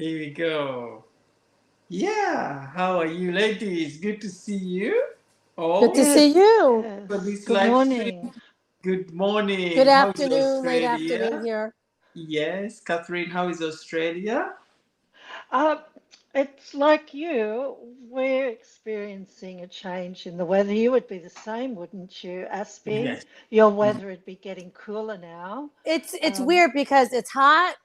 Here we go. Yeah, how are you, ladies? Good to see you Good to all see Yes, you. for yes. this Good live stream. morning. Good Good morning. How is afternoon, late afternoon Australia? here. Yes, Catherine, how is Australia? Uh, it's like you, we're experiencing a change in the weather. You would be the same, wouldn't you, Aspie? Yes. Your Mm. weather would be getting cooler now. It's Um, weird because it's hot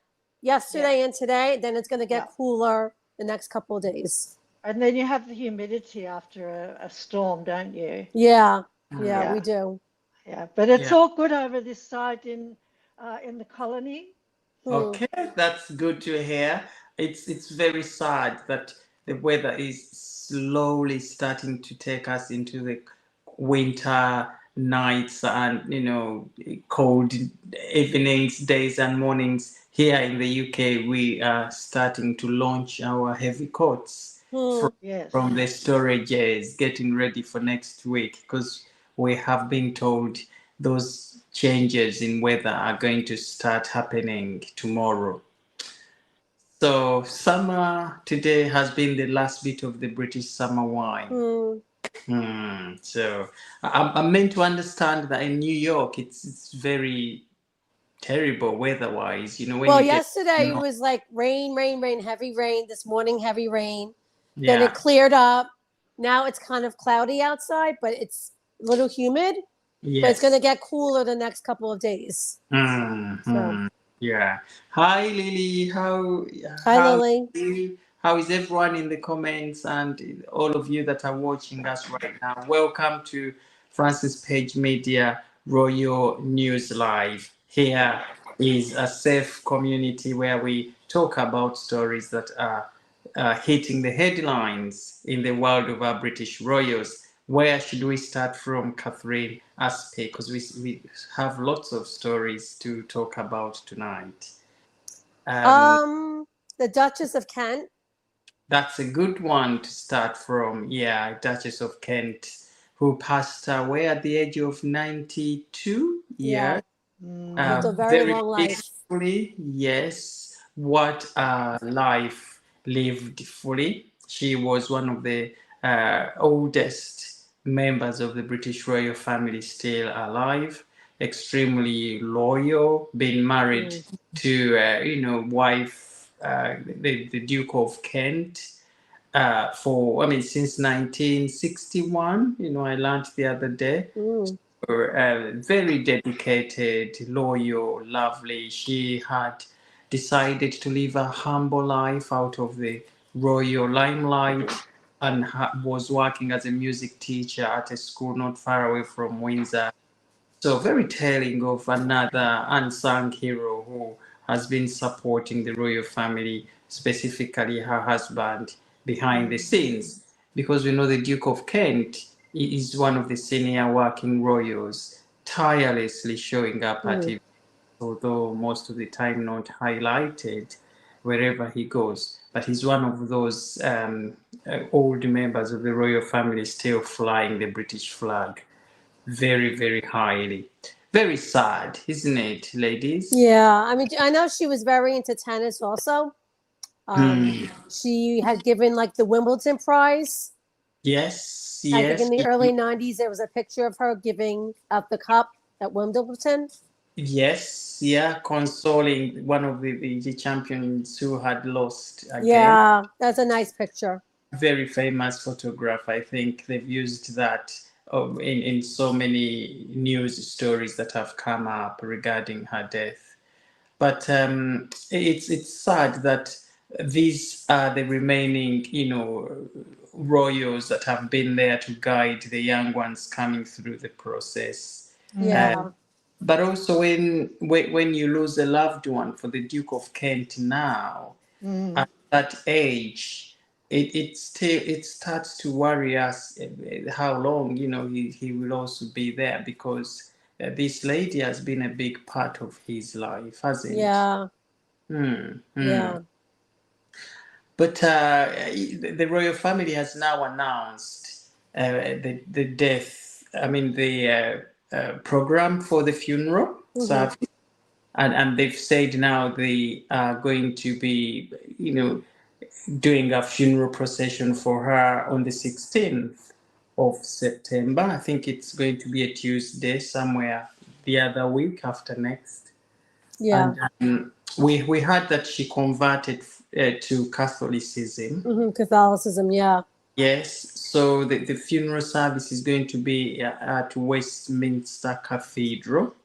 yeah, yesterday and today, then it's going to yeah. get cooler the next couple of days. And then you have the humidity after a storm, don't you? Yeah, yeah, Mm. we Yeah, do. yeah. But it's Yeah. all good over this side in the colony. Hmm. Okay, that's good to hear. It's very sad that the weather is slowly starting to take us into the winter nights and cold evenings, days and mornings. Here in the UK, we are starting to launch our heavy coats Hmm. from Yes. the storages, getting ready for next week because we have been told those changes in weather are going to start happening tomorrow. So, summer today has been the last bit of the British summer wine. Hmm. So, I'm meant to understand that in New York, it's very terrible weather-wise. You know, when Well, you get yesterday it snow. was like rain, rain, rain, heavy rain. This morning, heavy rain. Then it Yeah. cleared up. Now it's kind of cloudy outside, but it's a little humid. But it's going to Yes. get cooler the next couple of days. So, Mm-hmm. Yeah. Hi, Lily. hi, How Lily. you? How is everyone in the comments and all of you that are watching us right now? Welcome to Francis Page Media Royal News Live. Here is a safe community where we talk about stories that are hitting the headlines in the world of our British royals. Where should we start from, Catherine Aspe? Because we have lots of stories to talk about tonight. Um, Um, the Duchess of Kent. that's a good one to start from. Yeah, Duchess of Kent, who passed away at the age of 92 Yeah, years. lived a Hmm. very Very long life. peacefully, yes. What a life lived fully. She was one of the oldest members of the British royal family still alive, extremely loyal, been married Mm. to, wife, the Duke of Kent. Since 1961, I learned the other day, Mm. very dedicated, loyal, lovely. She had decided to live a humble life out of the royal limelight and was working as a music teacher at a school not far away from Windsor. So, very telling of another unsung hero who has been supporting the royal family, specifically her husband, behind the scenes. Because we know the Duke of Kent is one of the senior working royals, tirelessly showing up at Mm. events, although most of the time not highlighted wherever he goes. But he's one of those old members of the royal family still flying the British flag very, very highly. Very sad, isn't it, ladies? Yeah, I mean, I know she was very into tennis also. Hmm. She had given like the Wimbledon prize. Yes, I think in yes, the early 90s, there was a picture of her giving out the cup at Wimbledon. yes, yeah, consoling one of the champions who had lost again. Yeah, that's a nice picture. Very famous photograph. I think they've used that in so many news stories that have come up regarding her death. But it's sad that these are the remaining, royals that have been there to guide the young ones coming through the process. Uh, Yeah. Hmm. but also when you lose a loved one, for the Duke of Kent now, Hmm. at that age, it starts to worry us how long he will also be there because this lady has been a big part of his life, hasn't? Yeah. Hmm. Hmm. Yeah. But the royal family has now announced the death. I mean the program for the funeral. So Hmm. and they've said now they are going to be doing a funeral procession for her on the 16th of September. I think it's going to be a Tuesday somewhere the other week after next. Yeah. And we heard that she converted to Catholicism. Catholicism, yeah. Yes, so the funeral service is going to be at Westminster Cathedral,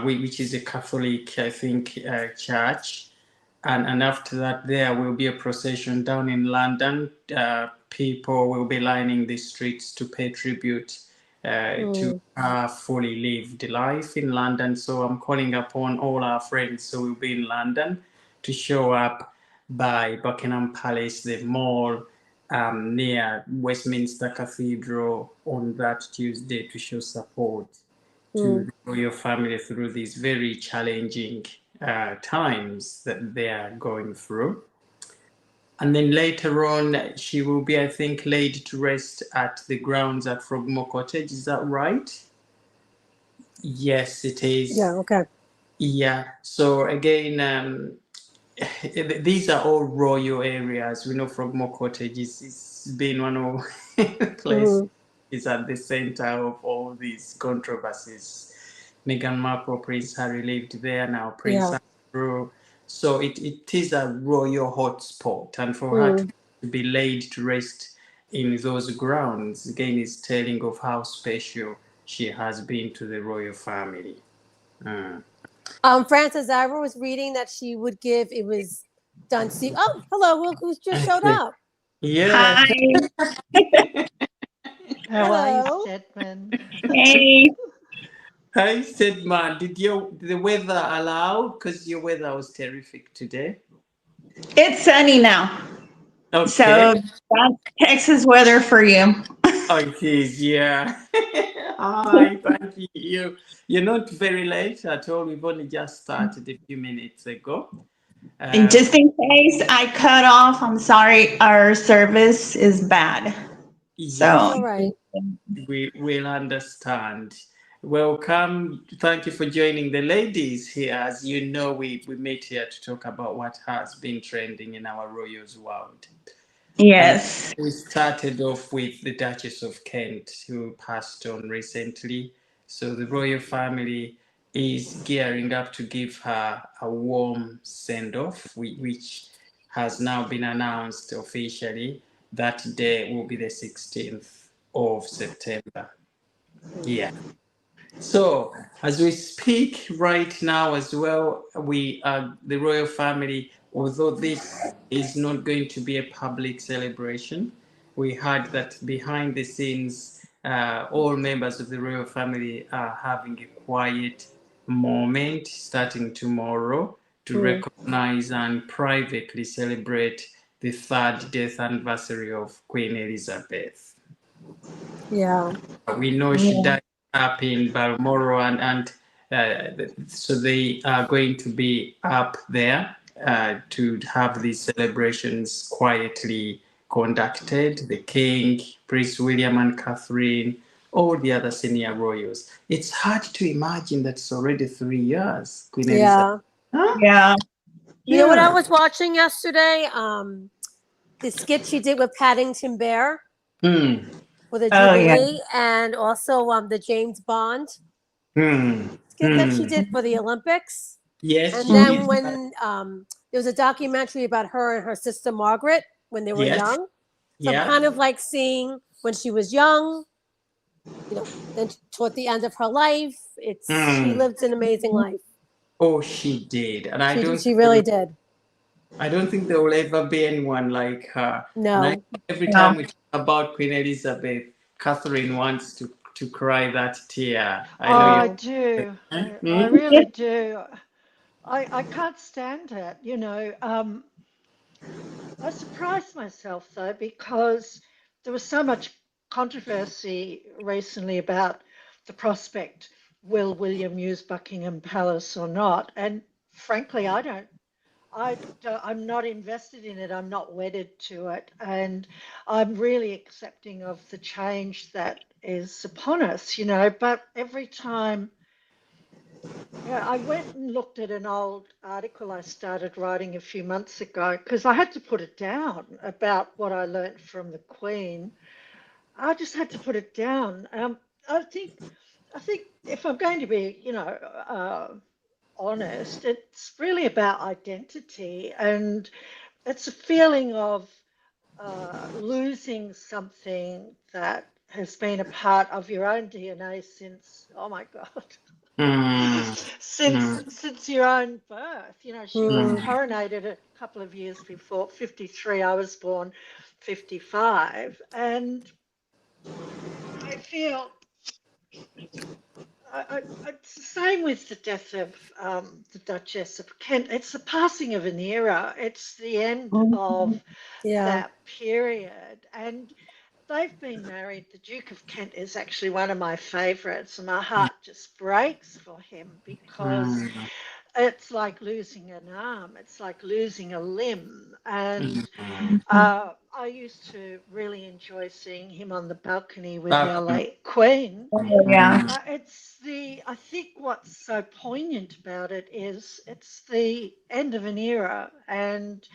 which is a Catholic, I think, church. And after that, there will be a procession down in London. People will be lining the streets to pay tribute to her fully lived life in London. So I'm calling upon all our friends who will be in London to show up by Buckingham Palace, the mall near Westminster Cathedral on that Tuesday to show support to the royal family through these very challenging times that they are going through. And then later on, she will be, I think, laid to rest at the grounds at Frogmore Cottage. Is that right? Yes, it is. Yeah, okay. Yeah. So again, these are all royal areas. We know Frogmore Cottage is been one of the places is at the center of all these controversies. Meghan Markle, Prince Harry lived there, now Prince Andrew. So it is a royal hotspot, and for her to be laid to rest in those grounds, again, is telling of how special she has been to the royal family. Frances Ivor was reading that she would give, it was done. See, oh, hello, look who's just showed up. Yeah. Hi. How are you, Hello. Stedman? Hey. Hi, Stedman. Did the weather allow? Because your weather was terrific today. It's sunny now. Okay. So that's Texas weather for you. Oh, it is, yeah. Hi, thank you. You're not very late at all. We've only just started a few minutes ago. And just in case I cut off, I'm sorry, our service is bad. So All right. We will understand. Welcome. Thank you for joining the ladies here. As you know, we meet here to talk about what has been trending in our royals world. yes. And we started off with the Duchess of Kent, who passed on recently. So the royal family is gearing up to give her a warm send-off, which has now been announced officially. That day will be the 16th of September. Yeah. So as we speak right now as well, we are the royal family, although this is not going to be a public celebration, we heard that behind the scenes, all members of the royal family are having a quiet moment starting tomorrow to recognize and privately celebrate the 3rd death anniversary of Queen Elizabeth. Yeah. We know she died up in Balmoral, and so they are going to be up there to have these celebrations quietly conducted. The King, Prince William and Catherine, all the other senior royals. It's hard to imagine that it's already 3 years, Queen Elizabeth. Huh? Yeah. You know what I was watching yesterday? The skit she did with Paddington Bear for the Jubilee, and also the James Bond skit that she did for the Olympics. Yes. And then when there was a documentary about her and her sister Margaret when they were young. So I'm kind of like seeing when she was young, you know, then toward the end of her life. She lived an amazing life. Oh, she did. And she really did. I don't think there will ever be anyone like her. No. And every time we talk about Queen Elizabeth, Catherine wants to cry that tear. I do. I really do. I can't stand it, you know. I surprised myself, though, because there was so much controversy recently about the prospect, will William use Buckingham Palace or not? And frankly, I'm not invested in it. I'm not wedded to it. And I'm really accepting of the change that is upon us, you know. But every time Yeah, I went and looked at an old article I started writing a few months ago because I had to put it down about what I learnt from the Queen. I just had to put it down. I think, I think if I'm going to be, honest, it's really about identity, and it's a feeling of losing something that has been a part of your own DNA since, oh my God, Mm, since your own birth. She was Mm. mm, coronated a couple of years before, 53. I was born 55, and I feel it's the same with the death of the Duchess of Kent. It's the passing of an era. It's the end of Yeah. that period. And they've been married. The Duke of Kent is actually one of my favourites, and my heart just breaks for him because mm, it's like losing an arm, it's like losing a limb. And mm. I used to really enjoy seeing him on the balcony with our Balcony. late Queen. Yeah. Mm, I think what's so poignant about it is it's the end of an era, and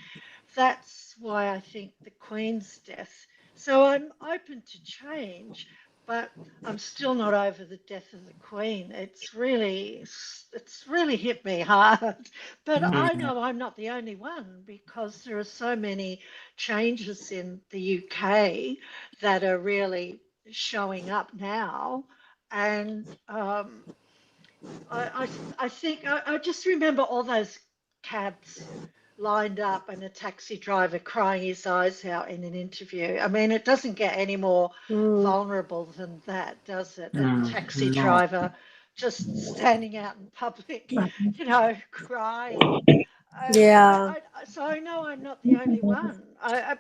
that's why I think the Queen's death. So I'm open to change, but I'm still not over the death of the Queen. It's really hit me hard. But I mm, know I'm not the only one because there are so many changes in the UK that are really showing up now. And I think I just remember all those cabs lined up and a taxi driver crying his eyes out in an interview. I mean, it doesn't get any more Mm. vulnerable than that, does it? A mm, taxi no. driver just standing out in public, crying. Yeah. So I know I'm not the only one,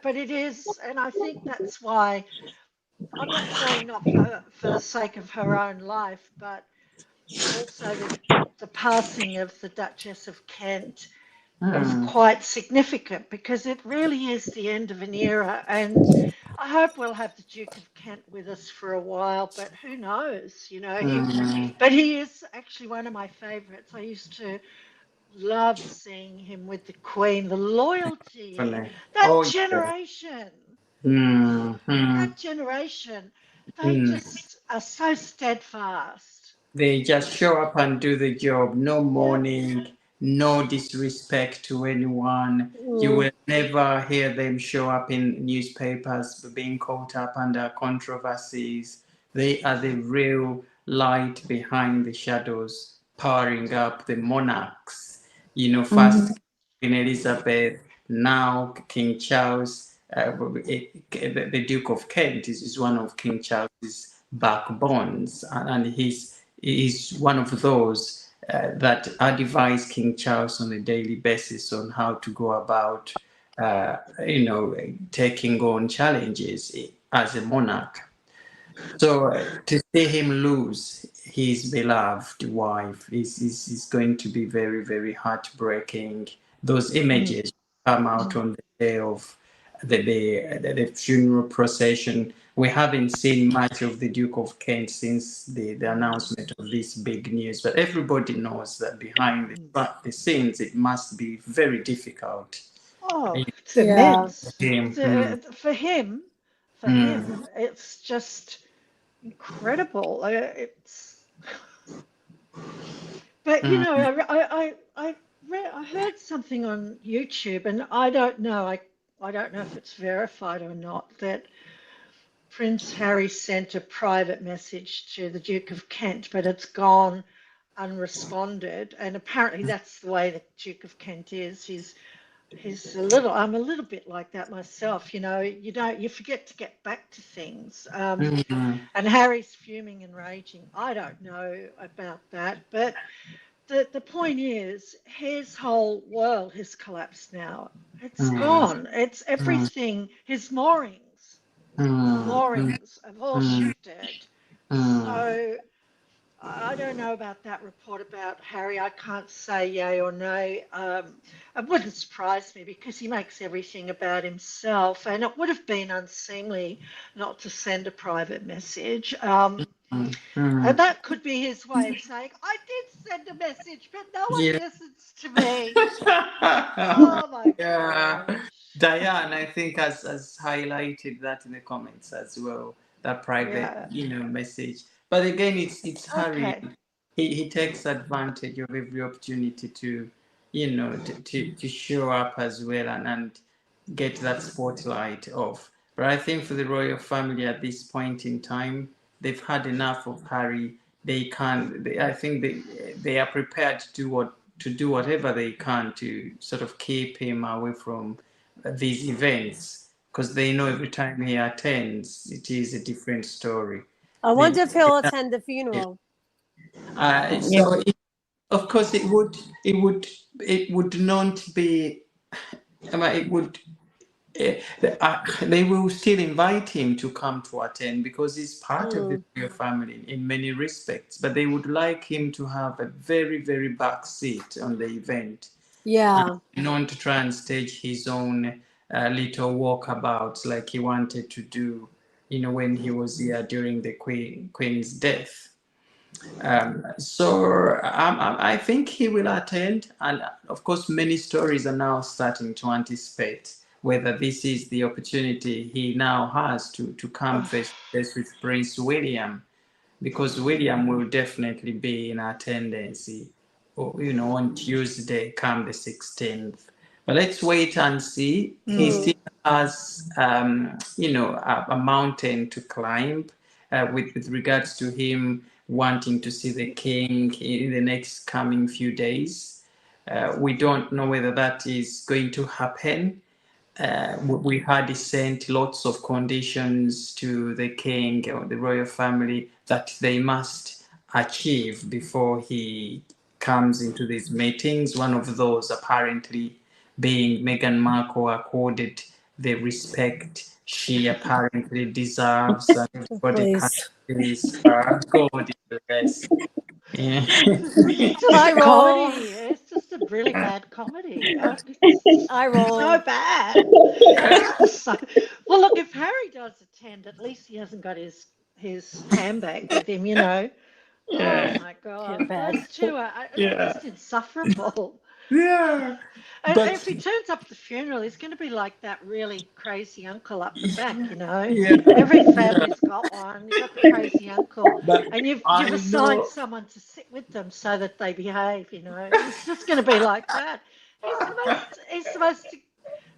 but it is, and I think that's why I'm not saying not for the sake of her own life, but also the passing of the Duchess of Kent is Mm, quite significant because it really is the end of an era. And I hope we'll have the Duke of Kent with us for a while, but who knows? mm, But he is actually one of my favourites. I used to love seeing him with the Queen, the loyalty, funny. that Oh, yeah. generation, Mm, mm, that generation, they mm. just are so steadfast. They just show up and do the job. No Yep. mourning, no disrespect to anyone. You Mm. will never hear them show up in newspapers being caught up under controversies. They are the real light behind the shadows, powering up the monarchs. First Queen Elizabeth, now King Charles. The Duke of Kent is one of King Charles's backbones, and he's one of those that advise King Charles on a daily basis on how to go about, taking on challenges as a monarch. So to see him lose his beloved wife is going to be very, very heartbreaking. Those Mm. images come out on the day of the funeral procession. We haven't seen much of the Duke of Kent since the announcement of this big news, but everybody knows that behind the scenes it must be very difficult. Oh, it's Yeah. immense. Him. For him, it's just incredible. But Mm, I heard something on YouTube, and I don't know. I don't know if it's verified or not that Prince Harry sent a private message to the Duke of Kent, but it's gone unresponded. And apparently, that's the way the Duke of Kent is. I'm a little bit like that myself. You forget to get back to things. mm, And Harry's fuming and raging. I don't know about that, but the point is, his whole world has collapsed now. It's mm, gone. It's mm, everything. His mm, mm, moorings have all mm, shifted. mm. So I don't know about that report about Harry. I can't say yay or nay. It wouldn't surprise me because he makes everything about himself, and it would have been unseemly not to send a private message. Mm, And mm, that could be his way of saying, I did send a message, but no one Yeah. listens to me. Oh my Yeah. gosh. Diane, I think has highlighted that in the comments as well. That private, Yeah. message. But again, it's Harry. Okay. He takes advantage of every opportunity to, to show up as well and get that spotlight off. But I think for the royal family at this point in time, they've had enough of Harry. They can't. I think they are prepared to do whatever they can to sort of keep him away from these events, because they know every time he attends, it is a different story. I They, wonder if he'll attend the funeral. so of course it would not be. I mean, it would. They will still invite him to come to attend because he's part of the royal family in many respects. But they would like him to have a very, very back seat on the event. Yeah. Not to try and stage his own little walkabouts like he wanted to do, when he was here during the Queen's death. So I think he will attend, and of course, many stories are now starting to anticipate whether this is the opportunity he now has to come face to face with Prince William, because William will definitely be in attendance, on Tuesday, come the 16th. But let's wait and see. He still has, a mountain to climb with regards to him wanting to see the king in the next coming few days. We don't know whether that is going to happen. We had sent lots of conditions to the king or the royal family that they must achieve before he comes into these meetings. One of those apparently being Meghan Markle accorded the respect she apparently deserves, and everybody can Please. please her. God bless. Yeah. It's just I a roll. comedy. It's just a really bad comedy. I roll. So bad. Well, look, if Harry does attend, at least he hasn't got his handbag with him, Yeah. Oh my God. Handbag. Those two are just insufferable. Yeah. And But if he turns up at the funeral, he's going to be like that really crazy uncle up the back, yeah. Every family's got one. You've got the crazy uncle. But And you've I assigned know. someone to sit with them so that they behave, It's just going to be like that. He's the most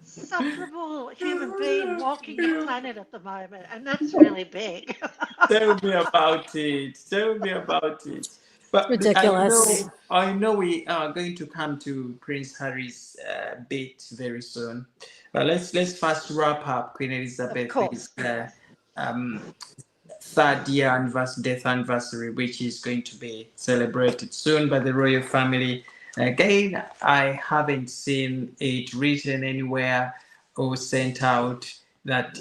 insufferable human being walking the planet at the moment, and that's really big. Tell me about it. Tell me about it. But Ridiculous. I know we are going to come to Prince Harry's bit very soon. But let's first wrap up Queen Of Elizabeth's course. third year death anniversary, which is going to be celebrated soon by the royal family. Again, I haven't seen it written anywhere or sent out that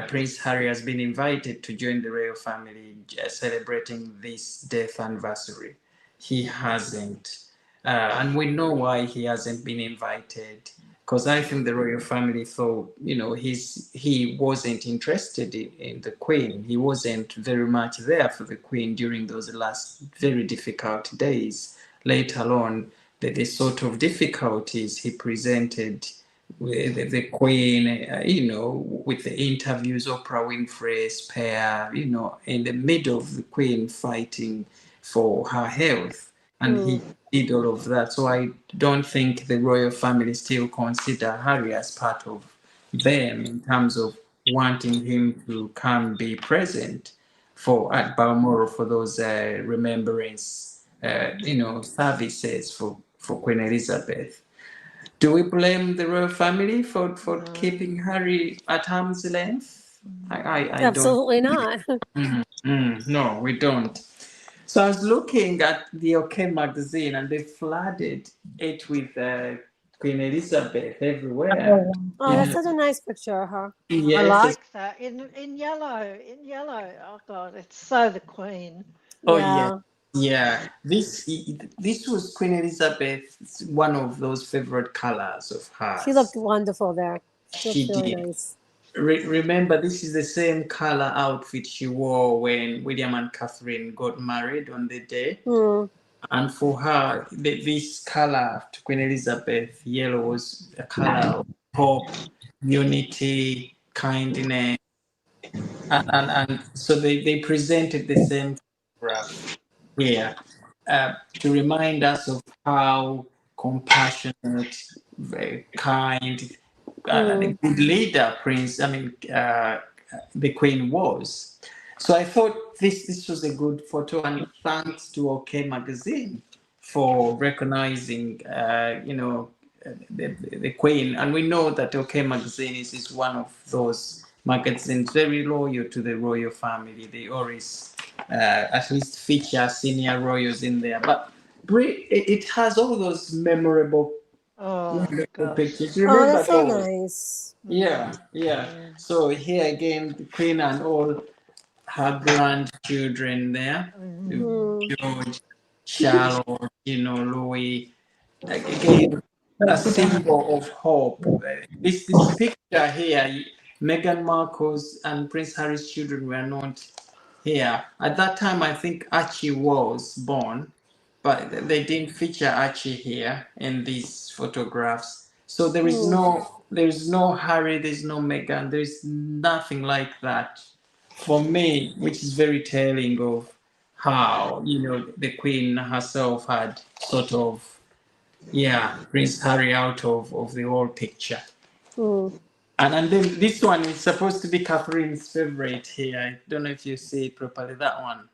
Prince Harry has been invited to join the royal family celebrating this death anniversary. He hasn't. And we know why he hasn't been invited. Because I think the royal family thought, he wasn't interested in the Queen. He wasn't very much there for the Queen during those last very difficult days, let alone the sort of difficulties he presented with the Queen, with the interviews, Oprah Winfrey spare, in the middle of the Queen fighting for her health. And he did all of that. So I don't think the royal family still consider Harry as part of them in terms of wanting him to come be present at Balmoral for those remembrance, services for Queen Elizabeth. Do we blame the royal family for keeping Harry at arm's length? I Absolutely not. No, we don't. So I was looking at the OK magazine, and they flooded it with Queen Elizabeth everywhere. Oh, that's such a nice picture of her. Yes, I like that in yellow. Oh God, it's so the Queen. oh Yeah. yeah. This was Queen Elizabeth's one of those favorite colors of hers. She looked wonderful there. She really did. Nice. Remember, this is the same color outfit she wore when William and Catherine got married on the day. And for her, this color to Queen Elizabeth, yellow, was a color of hope, unity, kindness. And so they presented the same photograph here to remind us of how compassionate, very kind, and a good leader the Queen was. So I thought this was a good photo, and thanks to OK Magazine for recognizing, the Queen. And we know that OK Magazine is one of those magazines very loyal to the royal family. They always at least feature senior royals in there. But it has all those memorable pictures. Oh, Remember that's so those? nice. Yeah. So here again, the Queen and all her grandchildren there, George, Charlotte, Louis. Again, a symbol of hope. This picture here, Meghan Markle's and Prince Harry's children were not here. At that time, I think Archie was born, but they didn't feature Archie here in these photographs. So there is no Harry, there's no Meghan, there's nothing like that for me, which is very telling of how the Queen herself had sort of Prince Harry out of the whole picture. And then this one is supposed to be Catherine's favorite here. I don't know if you see it properly, that one.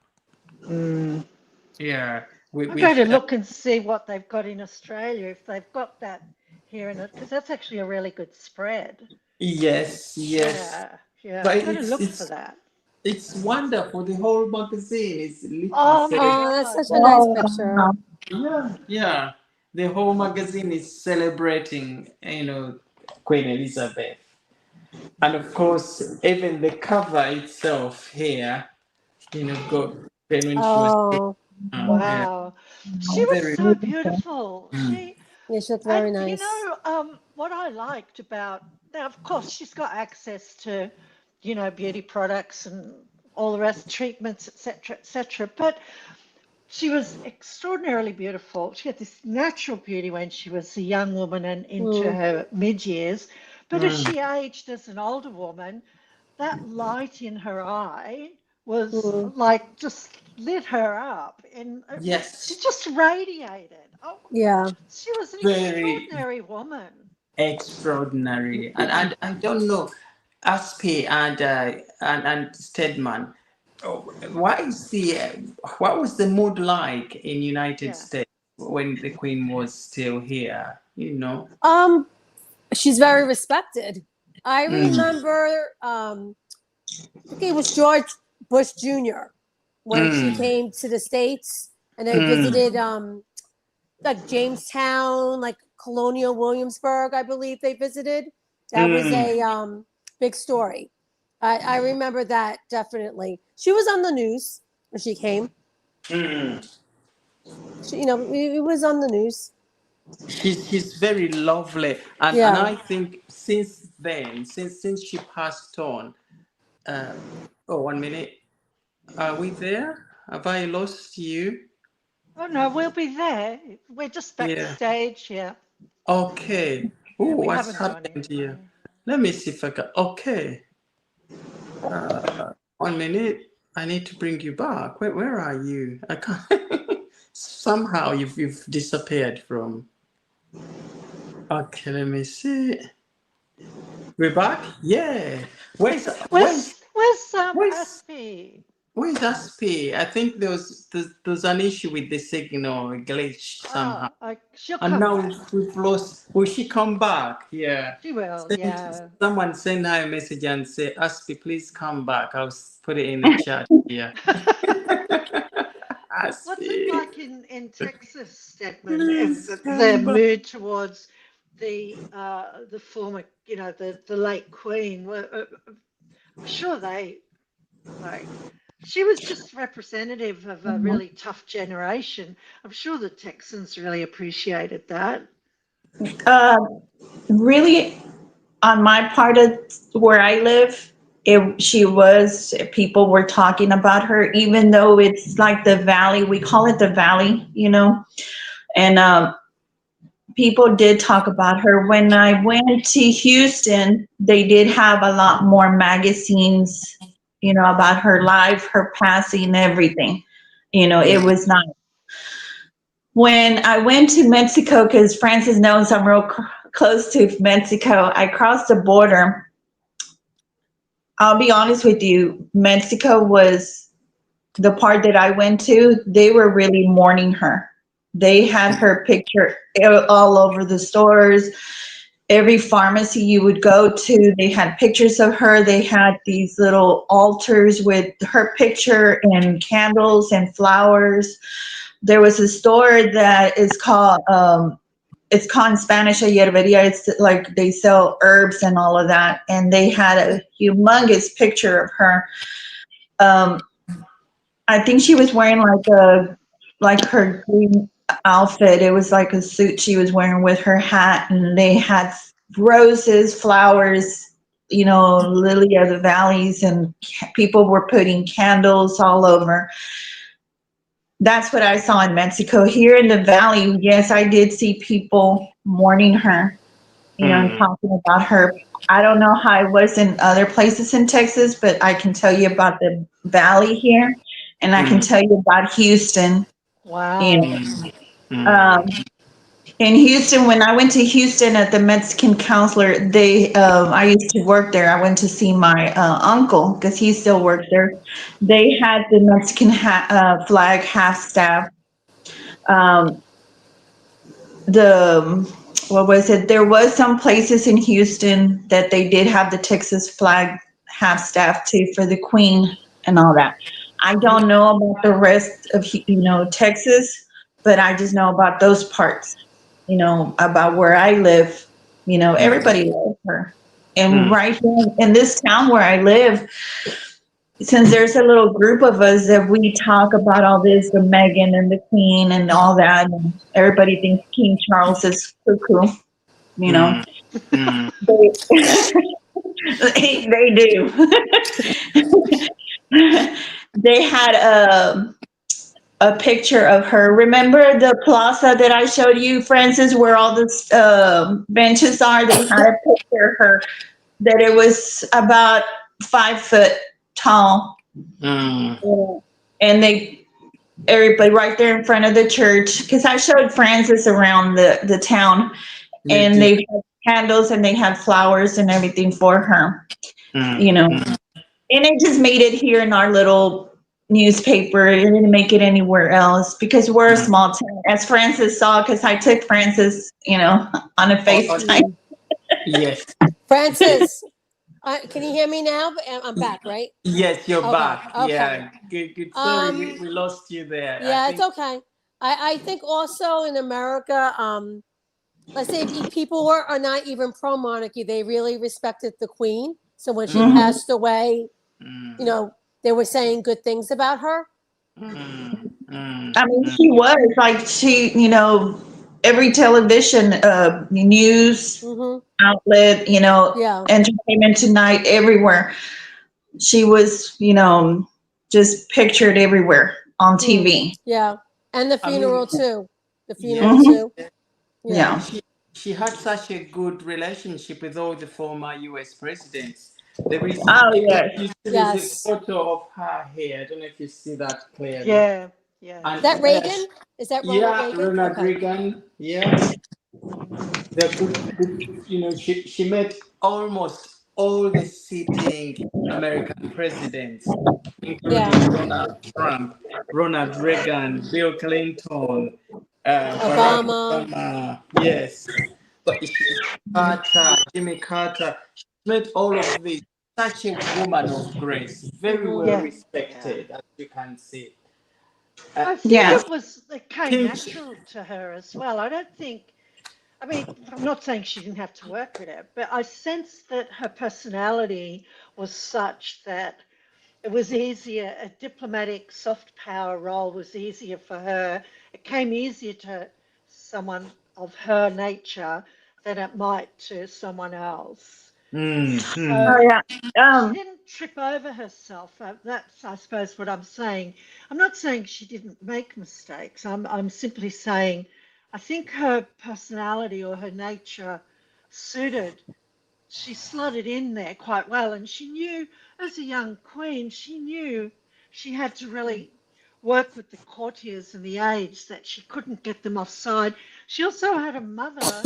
Yeah. I'm going to look and see what they've got in Australia, if they've got that here in it, because that's actually a really good spread. Yes. Yeah. But I'm going to look for that. It's wonderful. The whole magazine is literally that's such a nice picture. Yeah. The whole magazine is celebrating, Queen Elizabeth. And of course, even the cover itself here, got when she was. Wow. She was so beautiful. She looked very nice. What I liked about, now, of course, she's got access to, beauty products and all the rest, treatments, etc. But she was extraordinarily beautiful. She had this natural beauty when she was a young woman and into her mid-years. But as she aged as an older woman, that light in her eye was like just lit her up. And she just radiated. Oh, yeah. She was an extraordinary woman. Extraordinary. And I don't know, Aspie and Stedman, what was the mood like in United States when the Queen was still here? She's very respected. I remember, I think it was George Bush Jr. when she came to the States, and they visited like Jamestown, like Colonial Williamsburg, I believe they visited. That was a big story. I remember that definitely. She was on the news when she came. She, it was on the news. She's very lovely, and I think since then, since she passed on. 1 minute. Are we there? Have I lost you? Oh no, we'll be there. We're just backstage here. Okay. Oh, what's happened here? Let me see if I can. Okay. 1 minute. I need to bring you back. Where are you? I can't. Somehow you've disappeared from. Okay, let me see. We're back. Yeah. Where's Aspie? Where's Aspie? I think there's an issue with the signal, glitch somehow. And now we've lost. Will she come back? Yeah. She will. Someone send her a message and say, Aspie, please come back. I'll put it in the chat here. What's it like in Texas, Stedman? Is their mood towards the former, the late Queen? I'm sure she was just representative of a really tough generation. I'm sure the Texans really appreciated that. Really, on my part of where I live, people were talking about her, even though it's like the valley, we call it the valley, and people did talk about her. When I went to Houston, they did have a lot more magazines, about her life, her passing, everything. It was not. When I went to Mexico, because Francis knows I'm real close to Mexico, I crossed the border. I'll be honest with you, Mexico was the part that I went to, they were really mourning her. They had her picture all over the stores. Every pharmacy you would go to, they had pictures of her. They had these little altars with her picture and candles and flowers. There was a store that is called, it's called in Spanish a hierberia. It's like they sell herbs and all of that. And they had a humongous picture of her. I think she was wearing like her green outfit. It was like a suit she was wearing with her hat, and they had roses, flowers, lily of the valleys, and people were putting candles all over. That's what I saw in Mexico. Here in the valley, yes, I did see people mourning her, and talking about her. I don't know how it was in other places in Texas, but I can tell you about the valley here, and I can tell you about Houston. Wow. In Houston, when I went to Houston at the Mexican counselor, I used to work there. I went to see my uncle because he still worked there. They had the Mexican flag half staff. What was it? There was some places in Houston that they did have the Texas flag half staff too for the Queen and all that. I don't know about the rest of Texas, but I just know about those parts. About where I live. Everybody loves her. And right here in this town where I live, since there's a little group of us that we talk about all this, the Meghan and the Queen and all that, and everybody thinks King Charles is cuckoo, They, they do. They had a picture of her. Remember the plaza that I showed you, Francis, where all the benches are? They had a picture of her that it was about 5 foot tall. And everybody right there in front of the church, because I showed Francis around the town, and they had candles and they had flowers and everything for her, And it just made it here in our little newspaper. It didn't make it anywhere else because we're a small town, as Francis saw, because I took Francis, on a FaceTime. Yes. Francis, can you hear me now? I'm back, right? Yes, you're back. Okay. Yeah, good. Sorry, we lost you there. Yeah, it's okay. I think also in America, let's say people are not even pro monarchy, they really respected the Queen. So when she passed away, they were saying good things about her. I mean, she was like, every television, news outlet, Entertainment Tonight, everywhere. She was, just pictured everywhere on TV. Yeah. And the funeral too. The funeral too. Yeah. She had such a good relationship with all the former US presidents. There is a photo of her here. I don't know if you see that clearly. Yeah. Is that Reagan? Is that Ronald Reagan? Ronald Reagan. Yeah. She met almost all the sitting American presidents, including Donald Trump, Ronald Reagan, Bill Clinton, Obama. Yes. Carter, Jimmy Carter. She met all of these. Such a woman of grace, very well respected, as you can see. I think it came natural to her as well. I'm not saying she didn't have to work at it, but I sensed that her personality was such that it was easier. A diplomatic soft power role was easier for her. It came easier to someone of her nature than it might to someone else. She didn't trip over herself. That's, I suppose, what I'm saying. I'm not saying she didn't make mistakes. I'm simply saying I think her personality or her nature suited. She slotted in there quite well, and she knew, as a young queen, she knew she had to really work with the courtiers and the aides, that she couldn't get them offside. She also had a mother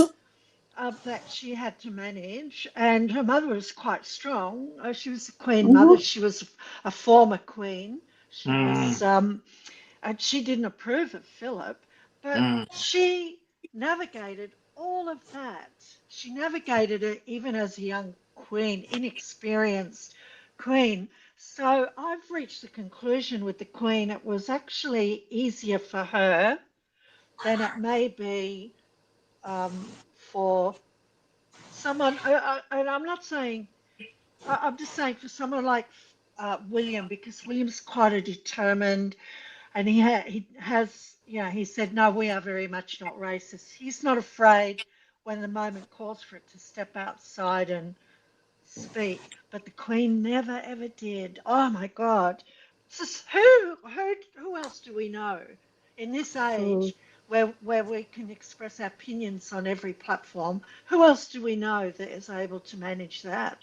that she had to manage, and her mother was quite strong. She was a queen mother. Mhm. She was a former queen. She was, Mm, and she didn't approve of Philip, but mm, she navigated all of that. She navigated it even as a young queen, inexperienced queen. So I've reached the conclusion with the queen, it was actually easier for her than it may be for someone, and I'm not saying, I'm just saying for someone like William, because William's quite a determined, and he has, you know, he said, no, we are very much not racist. He's not afraid when the moment calls for it to step outside and speak. But the Queen never ever did. Oh my God. Just who else do we know in this Mm. age where we can express our opinions on every platform? Who else do we know that is able to manage that?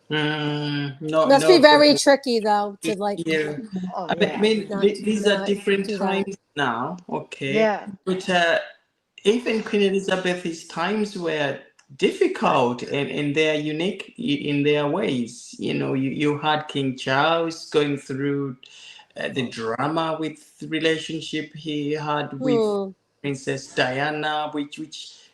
no, Must be no. very tricky though to like Yeah. Oh I yeah, mean, not these are not different do that. times now, okay? yeah. But even Queen Elizabeth's times were difficult and they are unique in their ways. You know, you had King Charles going through the drama with the relationship he had with Hmm. Princess Diana, which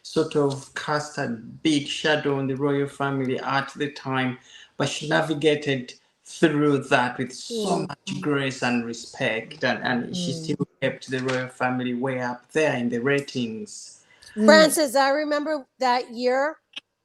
sort of cast a big shadow on the royal family at the time, but she navigated through that with so Hmm. much grace and respect, and she Mm, still kept the royal family way up there in the ratings. mm, Francis, I remember that year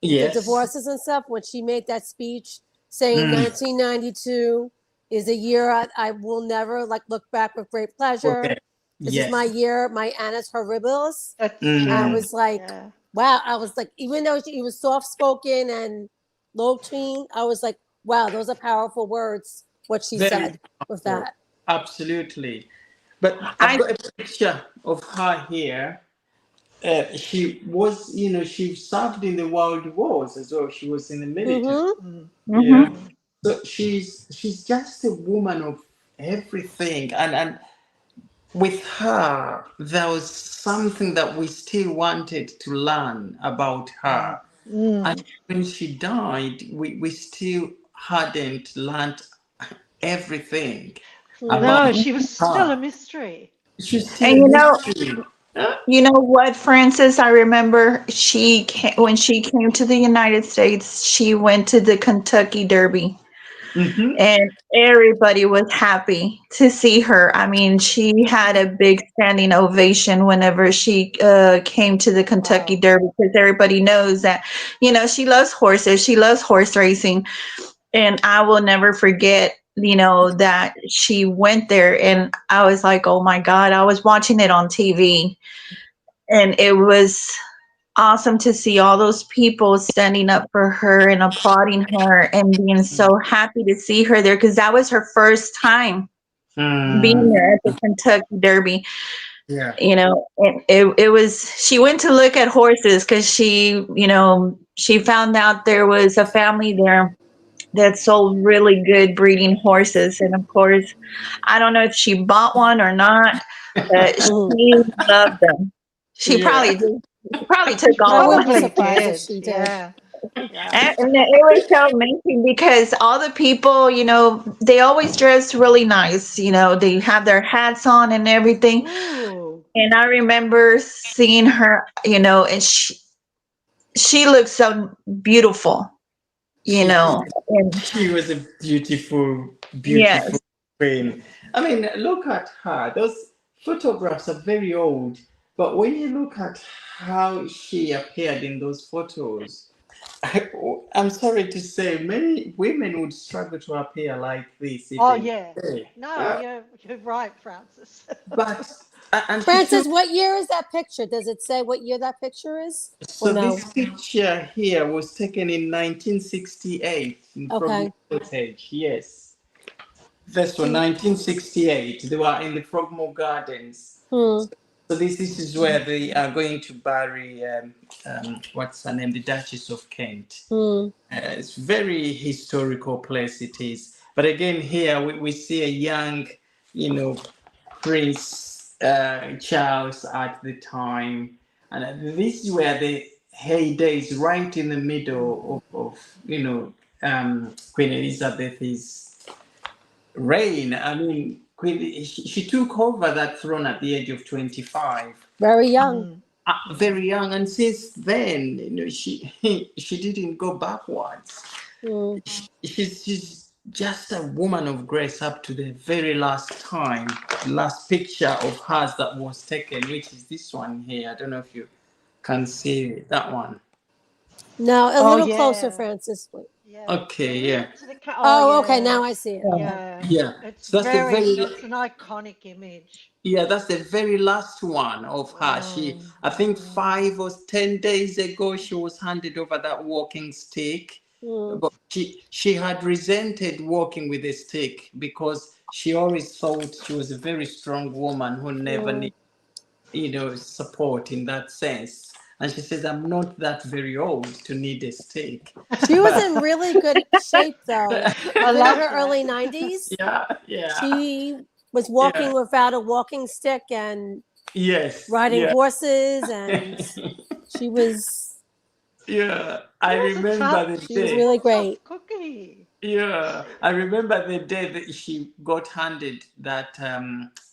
with the Yes. divorces and stuff when she made that speech saying Mm, 1992 is a year I will never like look back with great pleasure. okay. This is my Yes. year, my Annus Horribilis. that's I Mm, true. was like, Yeah. wow. I was like, even though he was soft spoken and low key, I was like, wow, those are powerful words. What she very said with powerful. that. Absolutely. But I've I got a picture of her here. She was, she served in the world wars as well. She was in the military. Mm-hmm. Mm, Yeah. mhm. mm. So she's just a woman of everything. And with her, there was something that we still wanted to learn about Mm, her. And mm. when she died, we still hadn't learned everything Mm. about No, she was still a her. mystery. She's And still a mystery. you know what, Francis? I remember when she came to the United States, she went to the Kentucky Derby, Mm-hmm. and everybody was happy to see her. I mean, she had a big standing ovation whenever she came to the Kentucky Wow. Derby, because everybody knows that, she loves horses. She loves horse racing, and I will never forget, that she went there, and I was like, oh my God, I was watching it on TV, and it was awesome to see all those people standing up for her and applauding her and being so happy to see her there, because that was her first time being Mm, there at the Kentucky Derby. yeah. And it was, she went to look at horses because she found out there was a family there that sold really good breeding horses. And of course, I don't know if she bought one or not, but Mm-hmm. she loved them. She Yeah. probably She took I all of wouldn't be them. probably surprised if did. she did. Yeah. Yeah. And it was so amazing because all the people, they always dress really nice. They have their hats on and everything. Ooh. And I remember seeing her, and she looked so beautiful, She and she was a beautiful, beautiful yes. queen. I mean, look at her. Those photographs are very old, but when you look at how she appeared in those photos, I'm sorry to say, many women would struggle to appear like this Oh even yeah. today. No, you're right, Francis. But And Francis, what year is that picture? Does it say what year that picture is? so Or no? this picture here was taken in 1968 from Okay. the footage. Yes, this one 1968. They were in the Frogmore Gardens. Hmm. So this is where they are going to bury what's her name, the Duchess of Kent. Hmm. It's very historical place it is. But again, here we see a young, Prince Charles at the time, and this is where the heyday is right in the middle of Queen Elizabeth's reign. I mean, she took over that throne at the age of 25. Very young. Very young, and since then, she she didn't go backwards. Hmm. She's just a woman of grace up to the very last time. The last picture of hers that was taken, which is this one here. I don't know if you can see that one. No, a Oh, little closer, yeah. Francis. Yeah. Okay, yeah. Oh, okay. yeah. Now I see it. Yeah. Yeah. It's So that's it's an iconic image. yeah, that's the very last one of her. I think 5 or 10 days ago, she was handed over that walking stick. Hmm. But she had resented walking with a stick because she always thought she was a very strong woman who never needed, support in that sense. And she says, I'm not that very old to need a stick. She was in really good shape, though. I In love her that. early 90s. Yeah. She was walking without a walking stick and Yes. riding horses, and she was. Yeah, I remember the She was day. really great. Cookie. Yeah, I remember the day that she got handed that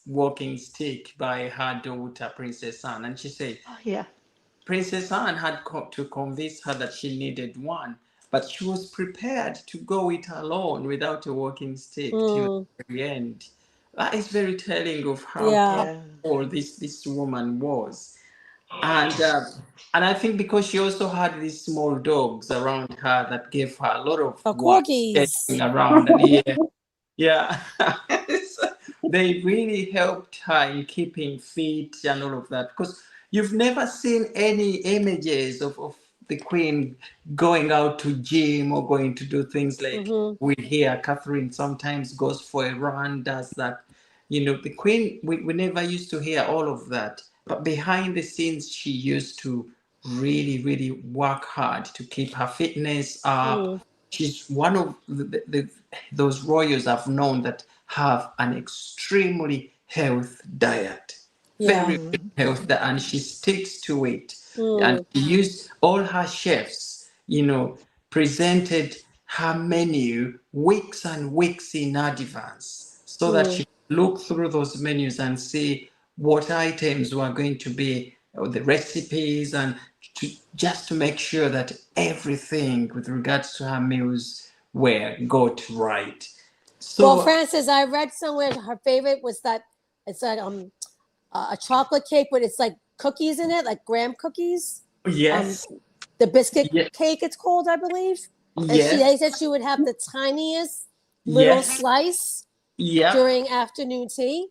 walking stick by her daughter, Princess Anne, and she said, Oh, yeah. Princess Anne had to convince her that she needed one, but she was prepared to go it alone without a walking stick till the very end. That is very telling of how powerful this woman was. And I think because she also had these small dogs around her that gave her a lot of corgis around. And yeah. They really helped her in keeping fit and all of that. Because you've never seen any images of the Queen going out to gym or going to do things like we hear Catherine sometimes goes for a run, does that. The Queen, we never used to hear all of that. But behind the scenes, she used to really, really work hard to keep her fitness up. She's one of those royals I've known that have an extremely healthy diet. Very healthy, and she sticks to it. And she used all her chefs, presented her menu weeks and weeks in advance so that she could look through those menus and see what items were going to be, the recipes, and just to make sure that everything with regards to her meals were got right. So, well, Francis, I read somewhere her favorite was that it's like a chocolate cake, but it's like cookies in it, like graham cookies. Yes. The biscuit cake, it's called, I believe. And they said she would have the tiniest little slice during afternoon tea.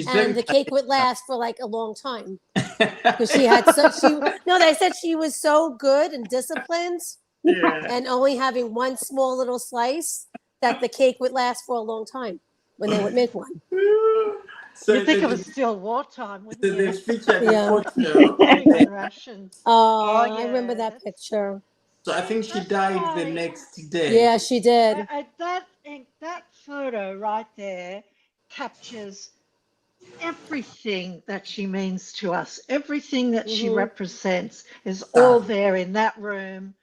And the cake would last for like a long time because she had they said she was so good and disciplined and only having one small little slice that the cake would last for a long time when they would make one. So you think it was still wartime, wouldn't you? Rations. I remember that picture. So I think she died the next day. Yeah, she did. That photo right there captures everything that she means to us. Everything that she represents is all there in that room,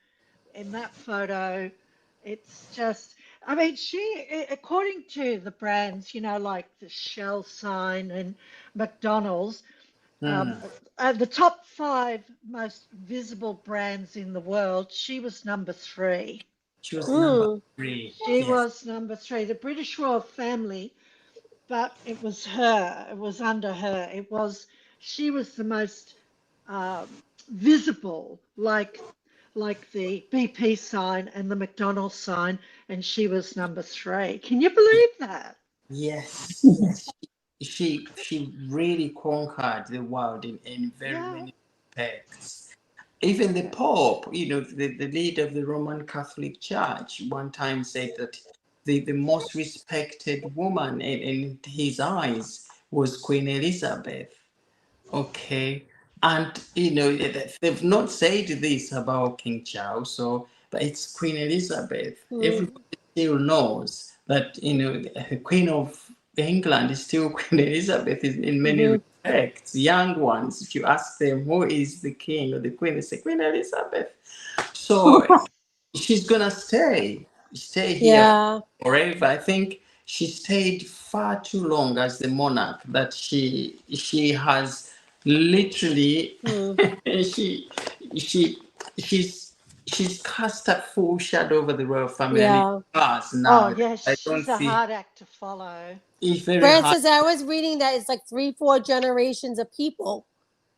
in that photo. It's just, I mean, she, according to the brands, like the Shell sign and McDonald's, the top 5 most visible brands in the world, she was number 3. She was number 3. She was number 3. The British royal family, but it was her. It was under her. She was the most visible, like the BP sign and the McDonald's sign, and she was number 3. Can you believe that? Yes. she really conquered the world in very many aspects. Even the Pope, the leader of the Roman Catholic Church, one time said that the most respected woman in his eyes was Queen Elizabeth. Okay. And, they've not said this about King Charles, but it's Queen Elizabeth. Everybody still knows that, the Queen of England is still Queen Elizabeth in many respects. Young ones, if you ask them who is the king or the queen, they say Queen Elizabeth. So she's gonna stay here forever. I think she stayed far too long as the monarch, that she has literally she's cast a full shadow over the royal family. Yeah. Now. Oh yes, I don't she's a see hard act to follow. it's very Francis, hard. I was reading that it's like 3-4 generations of people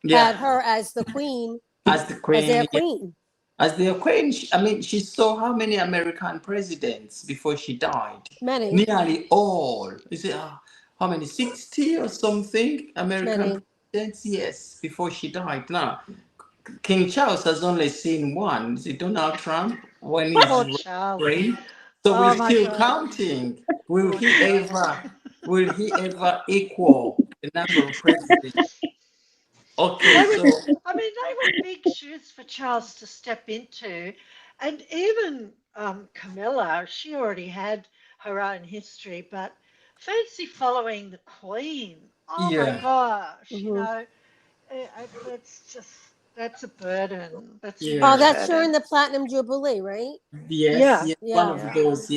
had her as the queen, as the queen, as their queen. As their queen. I mean, she saw how many American presidents before she died? Many. Nearly all. Is it how many? 60 or something American presidents? Yes, before she died. Now, King Charles has only seen one. Is it Donald Trump when he's reign? So we're still counting. Will he ever equal the number of presidents? Okay, I mean, they were big shoes for Charles to step into, and even Camilla, she already had her own history, but fancy following the Queen. Oh my gosh, that's a burden. That's during the Platinum Jubilee, right? Yes, one of those,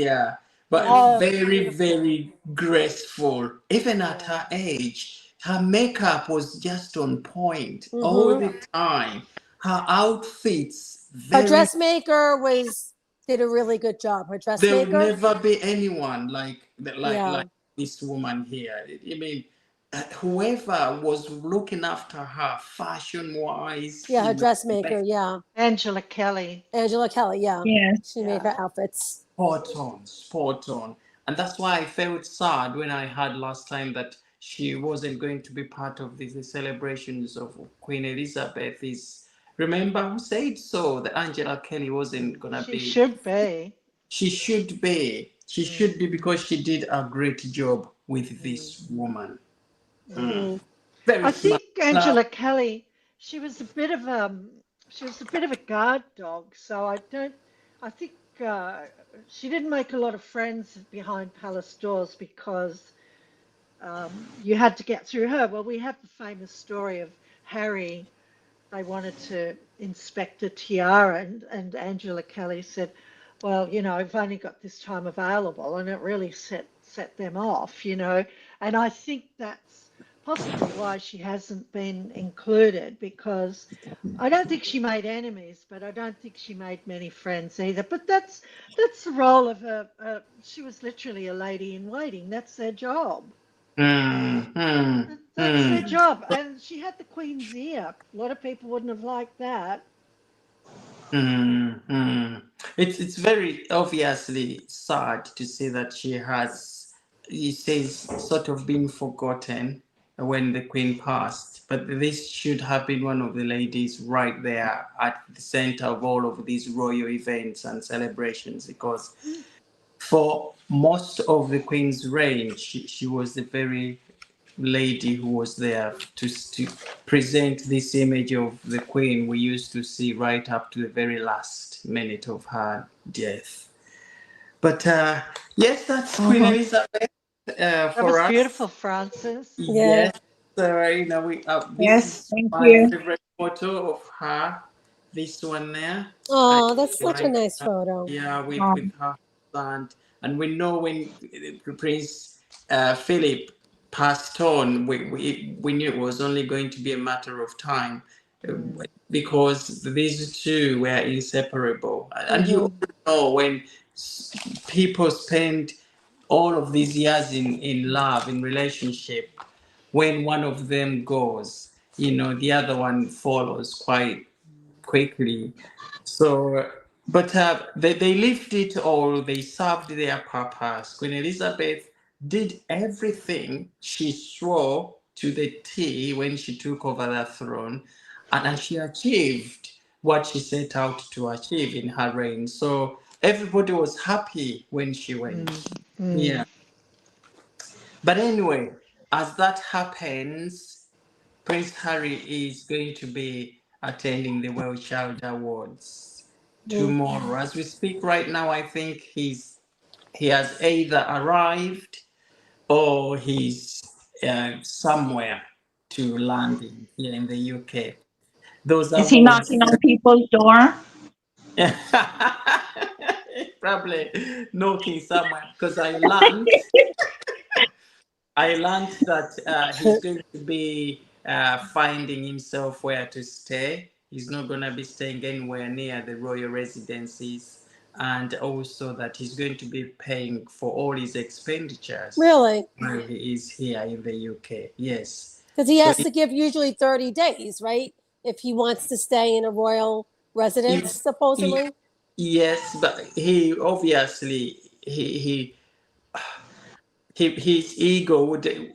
but very, very graceful. Even at her age, her makeup was just on point all the time. Her outfits, her dressmaker did a really good job. Her dressmaker. There will never be anyone like this woman here. I mean, whoever was looking after her fashion-wise. Yeah, her dressmaker. Angela Kelly. She made her outfits. Spot on. And that's why I felt sad when I heard last time that she wasn't going to be part of the celebrations of Queen Elizabeth. Remember who said so? That Angela Kelly wasn't going to be. She should be. She should be. She should be, because she did a great job with this woman. I think Angela Kelly, she was a bit of a guard dog. So I think she didn't make a lot of friends behind palace doors, because you had to get through her. Well, we have the famous story of Harry. They wanted to inspect a tiara, and Angela Kelly said, well, I've only got this time available, and it really set them off, and I think that's possibly why she hasn't been included, because I don't think she made enemies, but I don't think she made many friends either. But that's the role of she was literally a lady in waiting. That's their job. That's their job. And she had the Queen's ear. A lot of people wouldn't have liked that. It's very obviously sad to see that she has, he says, sort of been forgotten when the Queen passed. But this should have been one of the ladies right there at the center of all of these royal events and celebrations, because for most of the Queen's reign, she was the very lady who was there to present this image of the Queen we used to see right up to the very last minute of her death. But yes, that's Queen Elizabeth. That was beautiful, Francis. Yes, yes, thank my you. favorite photo of her. This one there. Oh, that's such a nice photo. Yeah, with her husband. And we know when Prince Philip passed on, we knew it was only going to be a matter of time, because these two were inseparable. And you know, when people spend all of these years in love, in relationship, when one of them goes, the other one follows quite quickly. So, but they lived it all. They served their purpose. Queen Elizabeth did everything she swore to the T when she took over the throne, and she achieved what she set out to achieve in her reign. So everybody was happy when she went. Yeah. But anyway, as that happens, Prince Harry is going to be attending the Well Child Awards tomorrow. As we speak right now, I think he has either arrived or he's somewhere to landing here in the UK. Those Is he awards. knocking on people's door? Probably knocking somewhere because I learned that he's going to be finding himself where to stay. He's not going to be staying anywhere near the royal residencies, and also that he's going to be paying for all his expenditures. Really? While he is here in the UK. Yes. Because he has to give usually 30 days, right? If he wants to stay in a royal residence, supposedly. Yes, but he obviously his ego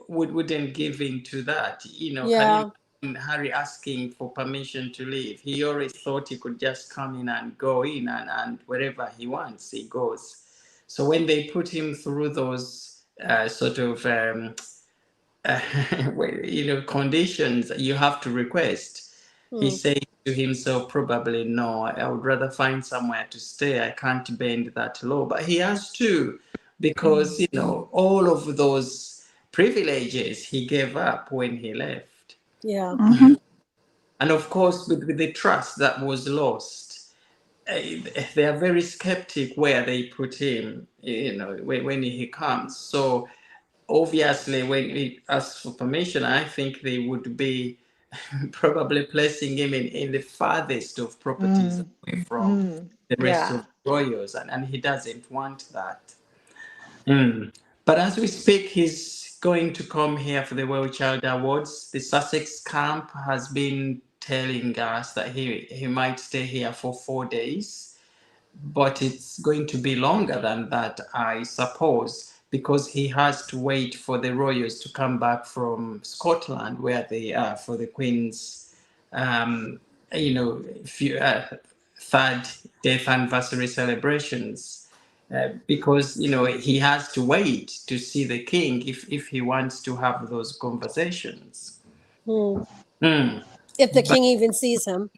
wouldn't give in to that. You know, Yeah. Harry asking for permission to leave. He always thought he could just come in and go in, and wherever he wants, he goes. So when they put him through those sort of conditions, you have to request. He said to himself, probably, no, I would rather find somewhere to stay. I can't bend that law. But he has to, because, all of those privileges he gave up when he left. Yeah. And of course, with the trust that was lost, they are very skeptic where they put him, when he comes. So obviously, when he asks for permission, I think they would be probably placing him in the farthest of properties away from the rest of the royals, and he doesn't want that. But as we speak, he's going to come here for the Well Child Awards. The Sussex camp has been telling us that he might stay here for 4 days, but it's going to be longer than that, I suppose, because he has to wait for the royals to come back from Scotland, where they are for the Queen's, third death anniversary celebrations. Because he has to wait to see the king if he wants to have those conversations. If the king even sees him.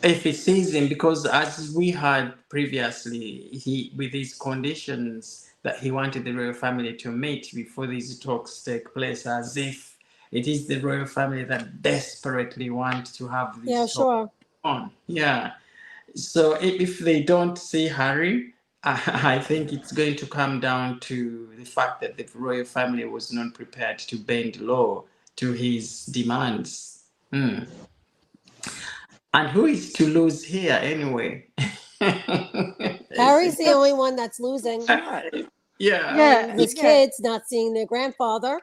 If he sees him, because as we had previously, he, with his conditions that he wanted the royal family to meet before these talks take place, as if it is the royal family that desperately want to have this talk on. Yeah. So if they don't see Harry, I think it's going to come down to the fact that the royal family was not prepared to bend low to his demands. And who is to lose here anyway? Harry's the only one that's losing. Yeah. His kids not seeing their grandfather.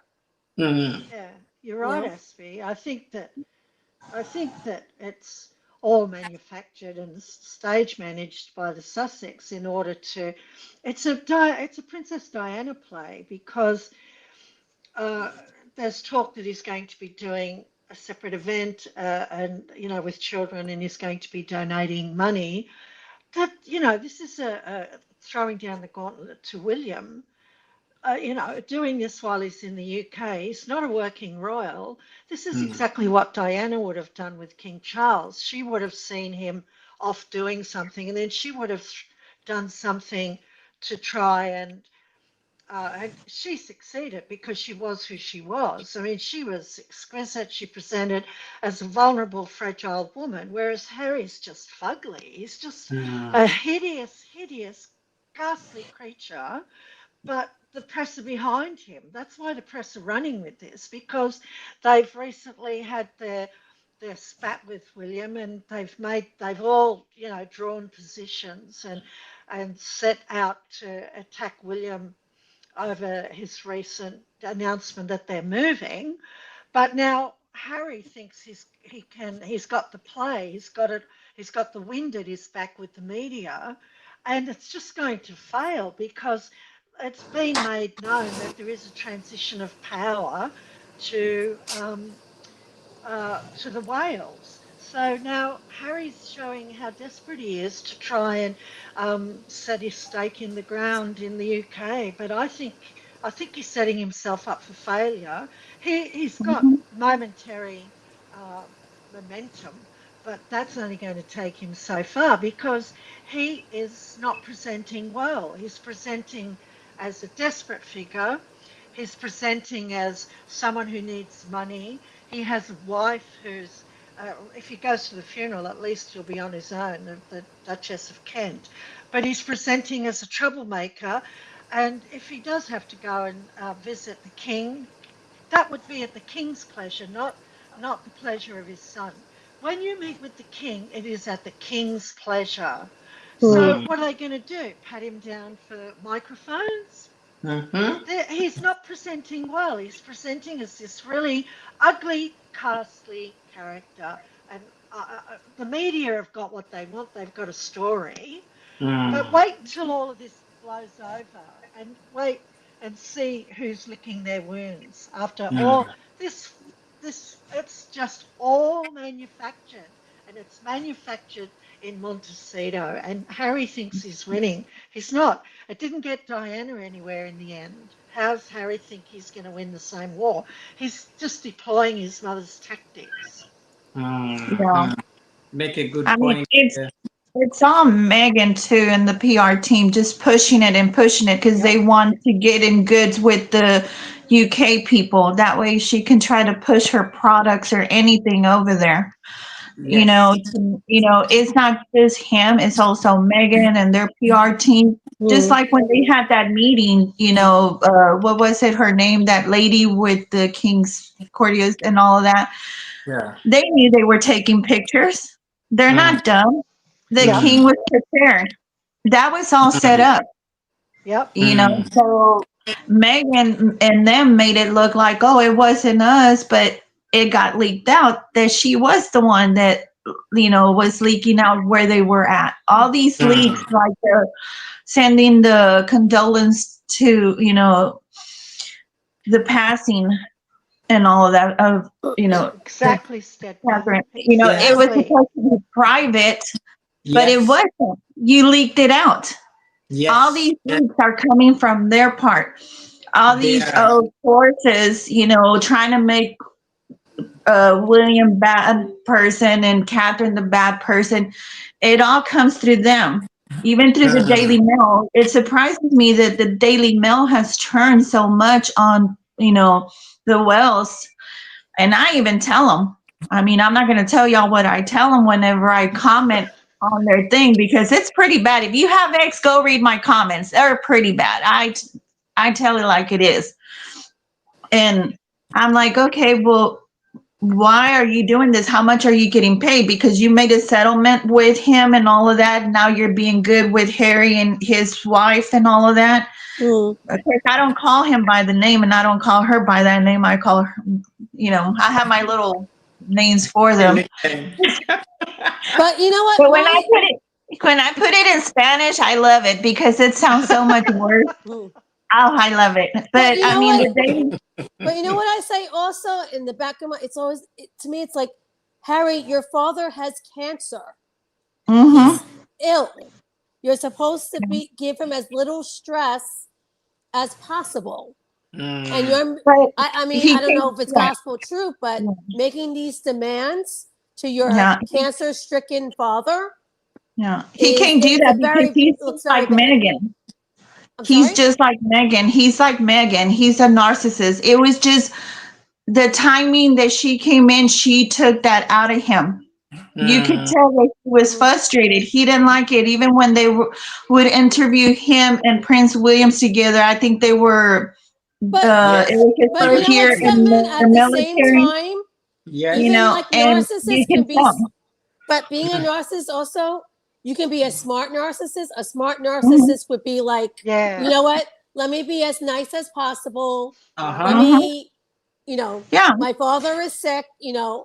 Yeah, you're right, Aspie. I think that it's all manufactured and stage managed by the Sussex in order to. It's a Princess Diana play, because there's talk that he's going to be doing a separate event, and with children, and he's going to be donating money. That this is a throwing down the gauntlet to William. Doing this while he's in the UK. He's not a working royal. This is exactly what Diana would have done with King Charles. She would have seen him off doing something, and then she would have done something to try and she succeeded, because she was who she was. I mean, she was exquisite. She presented as a vulnerable, fragile woman, whereas Harry's just fugly. He's just a hideous, ghastly creature. But the press are behind him. That's why the press are running with this, because they've recently had their spat with William, and they've all drawn positions and set out to attack William over his recent announcement that they're moving. But now Harry thinks he's got the play, he's got the wind at his back with the media, and it's just going to fail, because it's been made known that there is a transition of power to the Wales. So now Harry's showing how desperate he is to try and set his stake in the ground in the UK. But I think he's setting himself up for failure. He's got momentary momentum, but that's only going to take him so far because he is not presenting well. He's presenting as a desperate figure. He's presenting as someone who needs money. He has a wife who's, if he goes to the funeral, at least he'll be on his own, the Duchess of Kent. But he's presenting as a troublemaker. And if he does have to go and visit the king, that would be at the king's pleasure, not the pleasure of his son. When you meet with the king, it is at the king's pleasure. So what are they going to do? Pat him down for microphones? He's not presenting well. He's presenting as this really ugly, ghastly character. And the media have got what they want. They've got a story. But wait until all of this blows over and wait and see who's licking their wounds. After all this, it's just all manufactured. And it's manufactured in Montecito, and Harry thinks he's winning. He's not. It didn't get Diana anywhere in the end. How's Harry think he's going to win the same war? He's just deploying his mother's tactics. Yeah. Make a good mean, point. it's all Meghan too and the PR team just pushing it because they want to get in goods with the UK people. That way she can try to push her products or anything over there. Yes. It's not just him, it's also Meghan and their PR team. Just like when they had that meeting, what was it, her name, that lady with the king's courtiers and all of that. Yeah. They knew they were taking pictures. They're not dumb. The king was prepared. That was all set up. Yep. So Meghan and them made it look like, oh, it wasn't us, but it got leaked out that she was the one that, was leaking out where they were at. All these leaks, like sending the condolence to, the passing and all of that of, exactly, Catherine. It was supposed to be private, but it wasn't. You leaked it out. Yes. All these leaks are coming from their part. All these sources, trying to make William bad person and Catherine the bad person. It all comes through them, even through the Daily Mail. It surprises me that the Daily Mail has turned so much on, the Wells. And I even tell them. I mean, I'm not going to tell y'all what I tell them whenever I comment on their thing, because it's pretty bad. If you have X, go read my comments. They're pretty bad. I tell it like it is. And I'm like, okay, well, why are you doing this? How much are you getting paid? Because you made a settlement with him and all of that. And now you're being good with Harry and his wife and all of that. Of course, I don't call him by the name and I don't call her by that name. I call her, I have my little names for them. But you know what? But when I put it in Spanish, I love it because it sounds so much worse. Oh, I love it. But you know I mean, but you know what I say also in the back of it's always, to me, it's like, Harry, your father has cancer. He's ill. You're supposed to give him as little stress as possible. And you're, I don't know if it's gospel truth, but making these demands to your cancer-stricken father. Yeah, he can't do that because he's like Meghan. He's just like Meghan. He's like Meghan. He's a narcissist. It was just the timing that she came in, she took that out of him. You could tell that he was frustrated. He didn't like it. Even when they would interview him and Prince Williams together, I think they were, it was his first year in the military. Time, narcissists can be, but being a narcissist also, you can be a smart narcissist. A smart narcissist would be like, you know what? Let me be as nice as possible. Let me, my father is sick.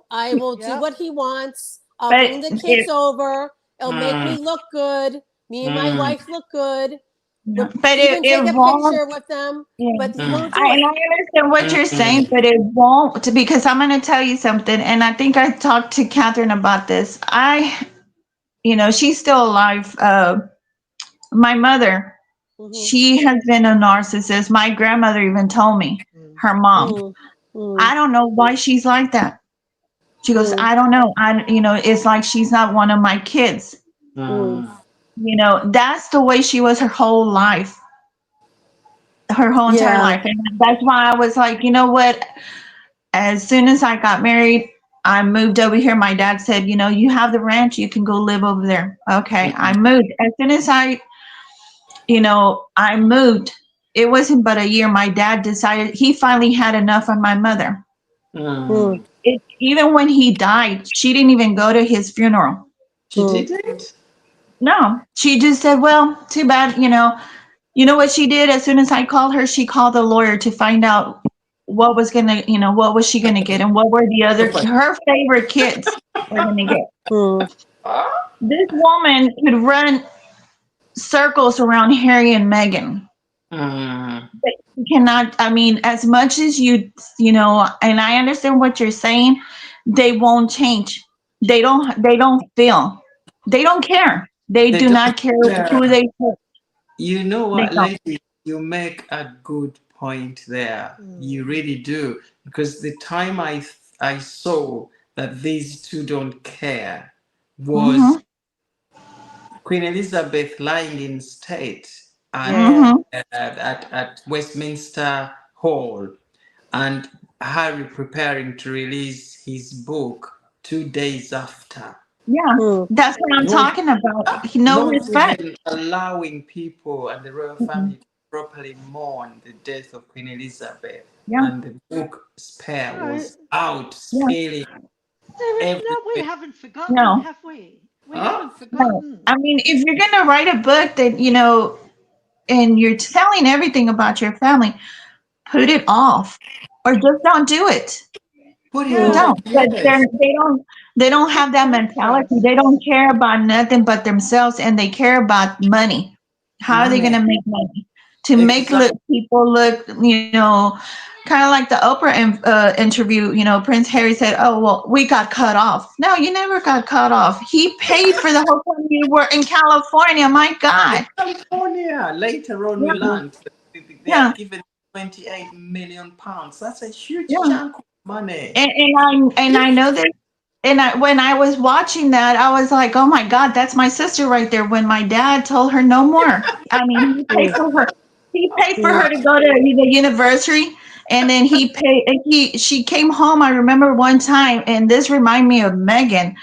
I will do what he wants. I'll bring the kids over. It'll make me look good. Me and my wife look good. But even take it a won't. picture with them, Yeah. but you won't do I it. understand what you're saying, but it won't, because I'm going to tell you something. And I think I talked to Catherine about this. She's still alive. My mother, she has been a narcissist. My grandmother even told me, her mom, I don't know why she's like that. She goes, I don't know. It's like she's not one of my kids. That's the way she was her whole life, her whole entire life. And that's why I was like, you know what? As soon as I got married, I moved over here. My dad said, you have the ranch, you can go live over there. Okay. I moved. As soon as I moved, it wasn't but a year. My dad decided he finally had enough of my mother. Even when he died, she didn't even go to his funeral. She didn't? No, she just said, well, too bad, You know what she did? As soon as I called her, she called the lawyer to find out what was what was she gonna get, and what were her favorite kids were gonna get. This woman could run circles around Harry and Meghan. But you cannot. I mean, as much as and I understand what you're saying, they won't change. They don't feel. They don't care. They do not care who they put. You know what, lady? You make a good point there. You really do. Because the time I saw that these two don't care was Queen Elizabeth lying in state at Westminster Hall, and Harry preparing to release his book 2 days after. Yeah, that's what I'm talking about. No respect. Even allowing people and the royal family to properly mourn the death of Queen Elizabeth. Yeah. And the book Spare was out spilling. We haven't forgotten, have we? We haven't forgotten. No. I mean, if you're gonna write a book that and you're telling everything about your family, put it off, or just don't do it. Don't. But they don't have that mentality. They don't care about nothing but themselves, and they care about money. How are they going to make money? To make people look, kind of like the Oprah interview. Prince Harry said, "Oh well, we got cut off." No, you never got cut off. He paid for the whole time you were in California. My God. California. Later on, we learned they are given £28 million. That's a huge chunk of money. And I know that. And when I was watching that, I was like, "Oh my God, that's my sister right there." When my dad told her no more, I mean, he paid for her. He paid for her to go to the university, and then she came home. I remember one time, and this reminded me of Meghan.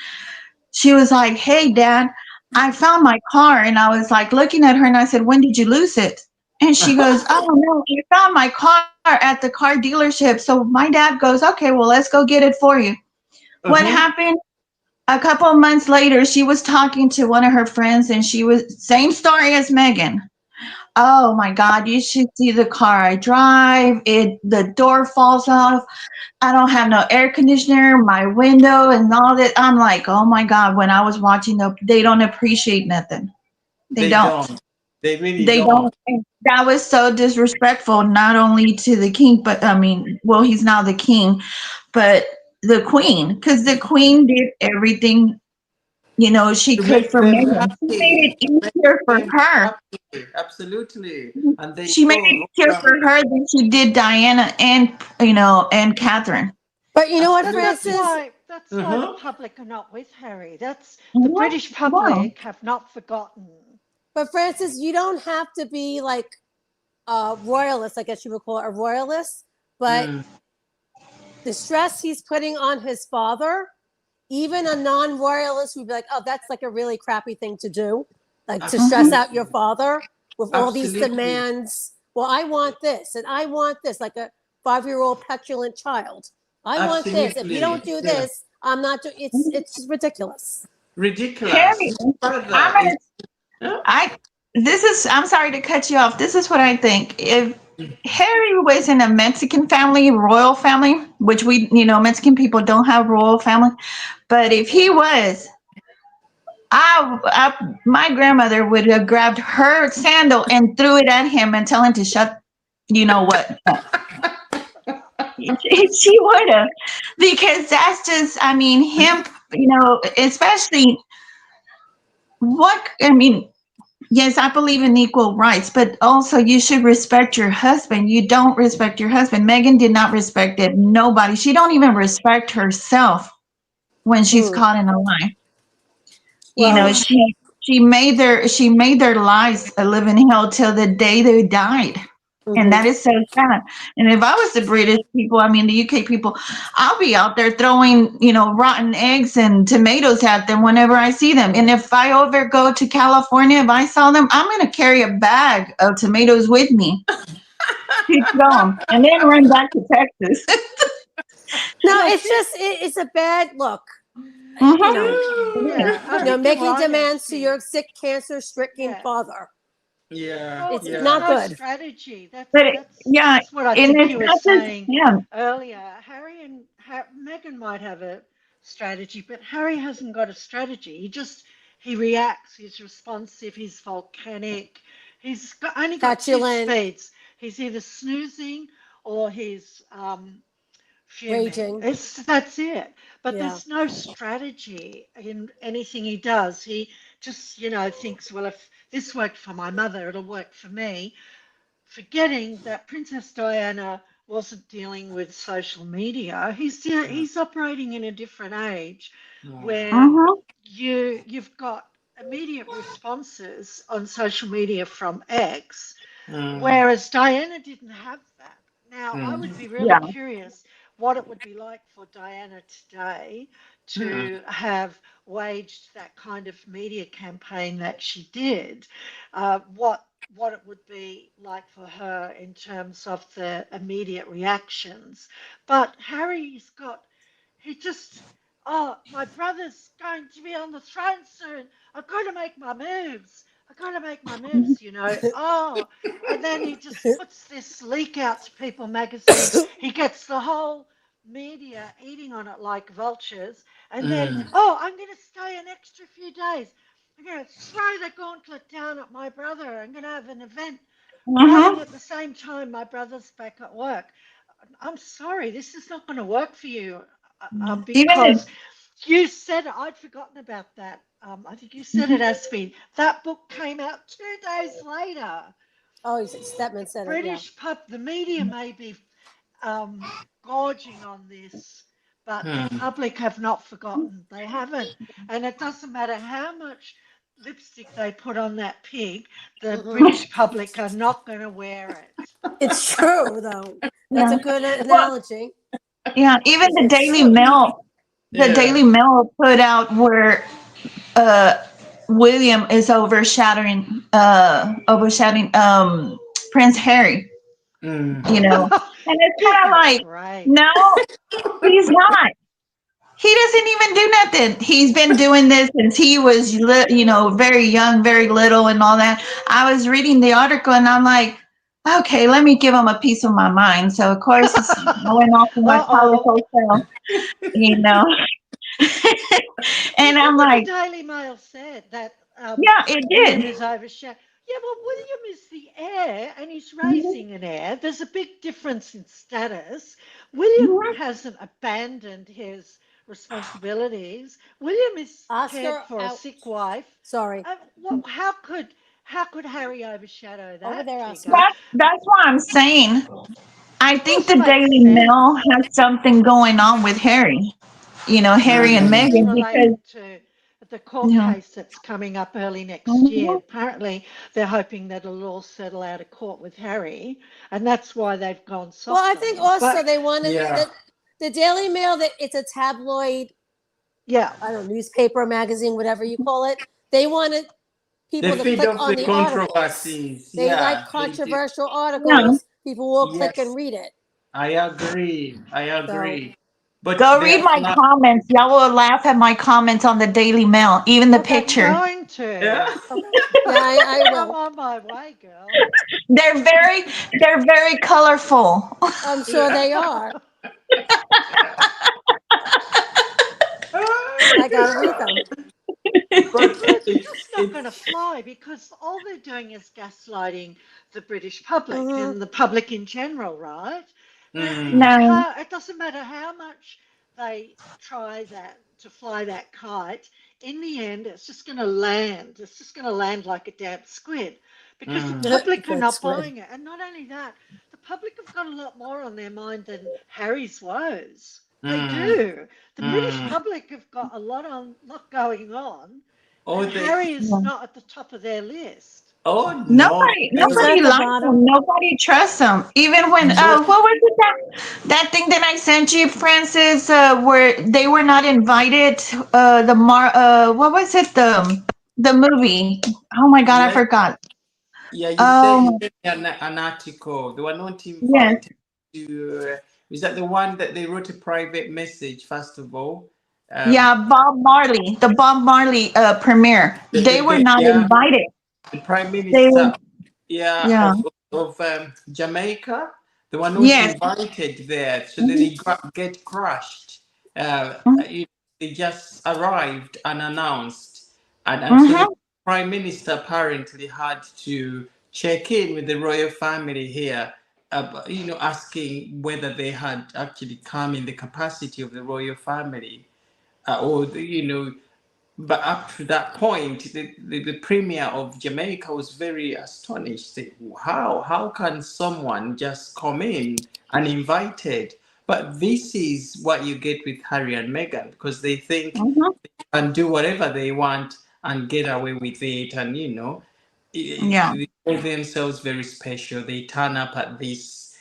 She was like, "Hey, Dad, I found my car," and I was like looking at her, and I said, "When did you lose it?" And she goes, "Oh no, I found my car at the car dealership." So my dad goes, "Okay, well, let's go get it for you." What happened? A couple of months later, she was talking to one of her friends, and she was same story as Meghan. Oh my God, you should see the car I drive. The door falls off. I don't have no air conditioner, my window and all that. I'm like, oh my God, when I was watching they don't appreciate nothing. They don't. They really don't. And that was so disrespectful, not only to the king, but he's now the king, but the queen, because the queen did everything, she could for Meghan. She made it easier for her. Absolutely. And she made it easier for her than she did Diana and Catherine. But you know what, Francis? That's why the public are not with Harry. That's the British public have not forgotten. But Francis, you don't have to be like a royalist, I guess you would call it a royalist, but the stress he's putting on his father, even a non-royalist would be like, oh, that's like a really crappy thing to do, like to stress out your father with all these demands. Well, I want this and I want this, like a 5-year-old petulant child. I want this. If you don't do this, I'm not doing. It's just ridiculous. Ridiculous. I'm sorry to cut you off. This is what I think. If Harry was in a Mexican family, royal family, which Mexican people don't have royal family, but if he was, my grandmother would have grabbed her sandal and threw it at him and tell him to shut, you know what? She would have, because that's just, I mean, him, you know, especially yes, I believe in equal rights, but also you should respect your husband. You don't respect your husband. Megan did not respect it. Nobody. She don't even respect herself when she's caught in a lie. You know, she made their lives a living hell till the day they died. And that is so sad. And if I was the British people, I mean, the UK people, I'll be out there throwing, you know, rotten eggs and tomatoes at them whenever I see them. And if I ever go to California, if I saw them, I'm going to carry a bag of tomatoes with me to throw them and then run back to Texas. No, it's just, it's a bad look. You know, making demands to your sick, cancer-stricken father. Yeah, it's not good. Strategy. That's what I and think you were saying yeah. earlier. Harry and Meghan might have a strategy, but Harry hasn't got a strategy. He reacts. He's responsive. He's volcanic. He's only got two speeds. He's either snoozing or he's raging. That's it. But there's no strategy in anything he does. He just, you know, thinks, well, if this worked for my mother, it'll work for me, forgetting that Princess Diana wasn't dealing with social media. He's operating in a different age where you've got immediate responses on social media from X, whereas Diana didn't have that. Now, I would be really curious what it would be like for Diana today to have waged that kind of media campaign that she did, what it would be like for her in terms of the immediate reactions. But Harry's my brother's going to be on the throne soon. I've got to make my moves. You know. And then he just puts this leak out to People magazine. He gets the whole media eating on it like vultures. And then, I'm going to stay an extra few days. I'm going to throw the gauntlet down at my brother. I'm going to have an event running at the same time my brother's back at work. I'm sorry, this is not going to work for you because you said it. I'd forgotten about that. I think you said it, Aspin. That book came out 2 days later. Oh, Stepman said British the media may be gorging on this, but the public have not forgotten. They haven't. And it doesn't matter how much lipstick they put on that pig, the British public are not going to wear it. It's true, though. That's a good analogy. Yeah, even the Daily Mail, Daily Mail put out where William is overshadowing Prince Harry. You know, and it's kind of like, no, he's not. He doesn't even do nothing. He's been doing this since he was, you know, very young, very little, and all that. I was reading the article, and I'm like, okay, let me give him a piece of my mind. So of course, I went off to my college hotel, you know. And I'm like, the Daily Mail said that. It did. William is overshadowed. Yeah, well, William is the heir, and he's raising an heir. There's a big difference in status. William hasn't abandoned his responsibilities. William is cared for a sick wife. Sorry. How could Harry overshadow that? Over there, that's what I'm saying. I think the Daily Mail has something going on with Harry. You know, Harry and Meghan, because to the court case that's coming up early next year. Apparently, they're hoping that it'll all settle out of court with Harry, and that's why they've gone soft. Well, I think also they wanted the Daily Mail, that it's a tabloid, I don't know, newspaper, magazine, whatever you call it. They wanted people to click on the controversies. They like controversial articles. People will click and read it. I agree. So, but go read my comments. Y'all will laugh at my comments on the Daily Mail, even the picture. I'm going to. Yeah, I will. I'm on my way, girl. They're very colorful. I'm sure they are. I gotta read them. But Well, it's just not going to fly because all they're doing is gaslighting the British public Mm-hmm. and the public in general, right? You mm, No. can't, it doesn't matter how much they try that to fly that kite. In the end, it's just going to land. It's just going to land like a damn squid because the mm, public are That's not good. buying it. And not only that, the public have got a lot more on their mind than Harry's woes. They mm, do. The British mm. public have got a lot going on, Oh, and they, Harry is not at the top of their list. oh no, Nobody, He's never. at nobody the likes bottom. him. Nobody trusts him. Even when, No, what was it that thing that I sent you, Francis, where they were not invited? What was it? The movie. Oh my God, I yeah, forgot. yeah. You Oh, sent me an article. They were not yes, invited to. Is that the one that they wrote a private message? First of all, um, yeah, Bob Marley, the Bob Marley premiere. They were not yeah, invited. the prime They, minister, yeah, yeah, of Jamaica. They were not yes, invited there, so mhm, they get crushed. Uh, mhm, they just arrived unannounced, and so the mhm. prime minister apparently had to check in with the royal family here, asking whether they had actually come in the capacity of the royal family, but up to that point, the premier of Jamaica was very astonished. Said, how can someone just come in uninvited? But this is what you get with Harry and Meghan because they think Mhm. they can do whatever they want and get away with it, and Yeah, they call themselves very special. They turn up at this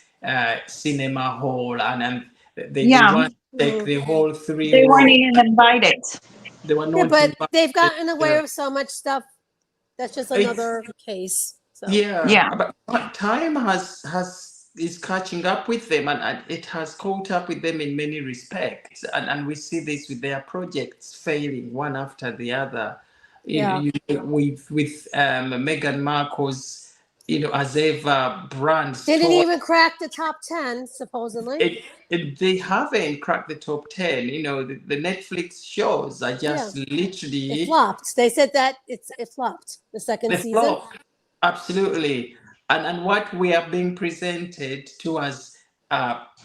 cinema hall and they yeah. want to take Mm. the whole three They weren't row. even invited. They were Yeah, not but they've invited. gotten away with so much stuff. That's just It's another case. So yeah, Yeah. but time has is catching up with them, and it has caught up with them in many respects, and we see this with their projects failing one after the other. yeah, With Meghan Markle's as ever brand they didn't store. even crack the top 10 supposedly. They haven't cracked the top 10. The Netflix shows are Yeah, just it literally flopped. They said that it flopped the second the season. flop. Absolutely. And what we are being presented to as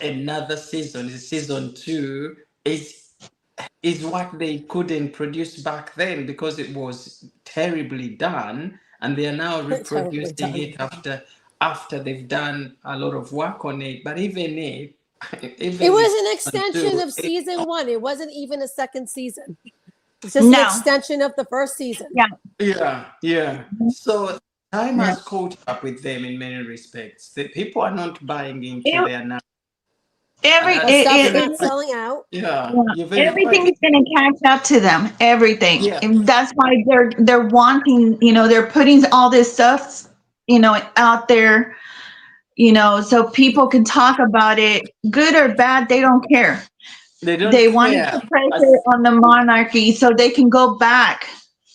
another season, is season two, is what they couldn't produce back then because it was terribly done, and they are now Terribly reproducing done. it after they've done a lot of work on it. But even It even was this an season extension two, of season one. It wasn't even a second season. It's just an No. extension of the first season. Yeah. yeah. So time Yeah. has caught up with them in many respects. The people are not buying into It, their now. every And The it, stuff's it, very not it, much, selling out. yeah, yeah, you're very right. everything's gonna catch up to them. Everything. Yeah, And that's why they're wanting. They're putting all this stuff. Out there. So people can talk about it, good or bad. They don't care. they don't They want to care. put pressure As on the monarchy so they can go back.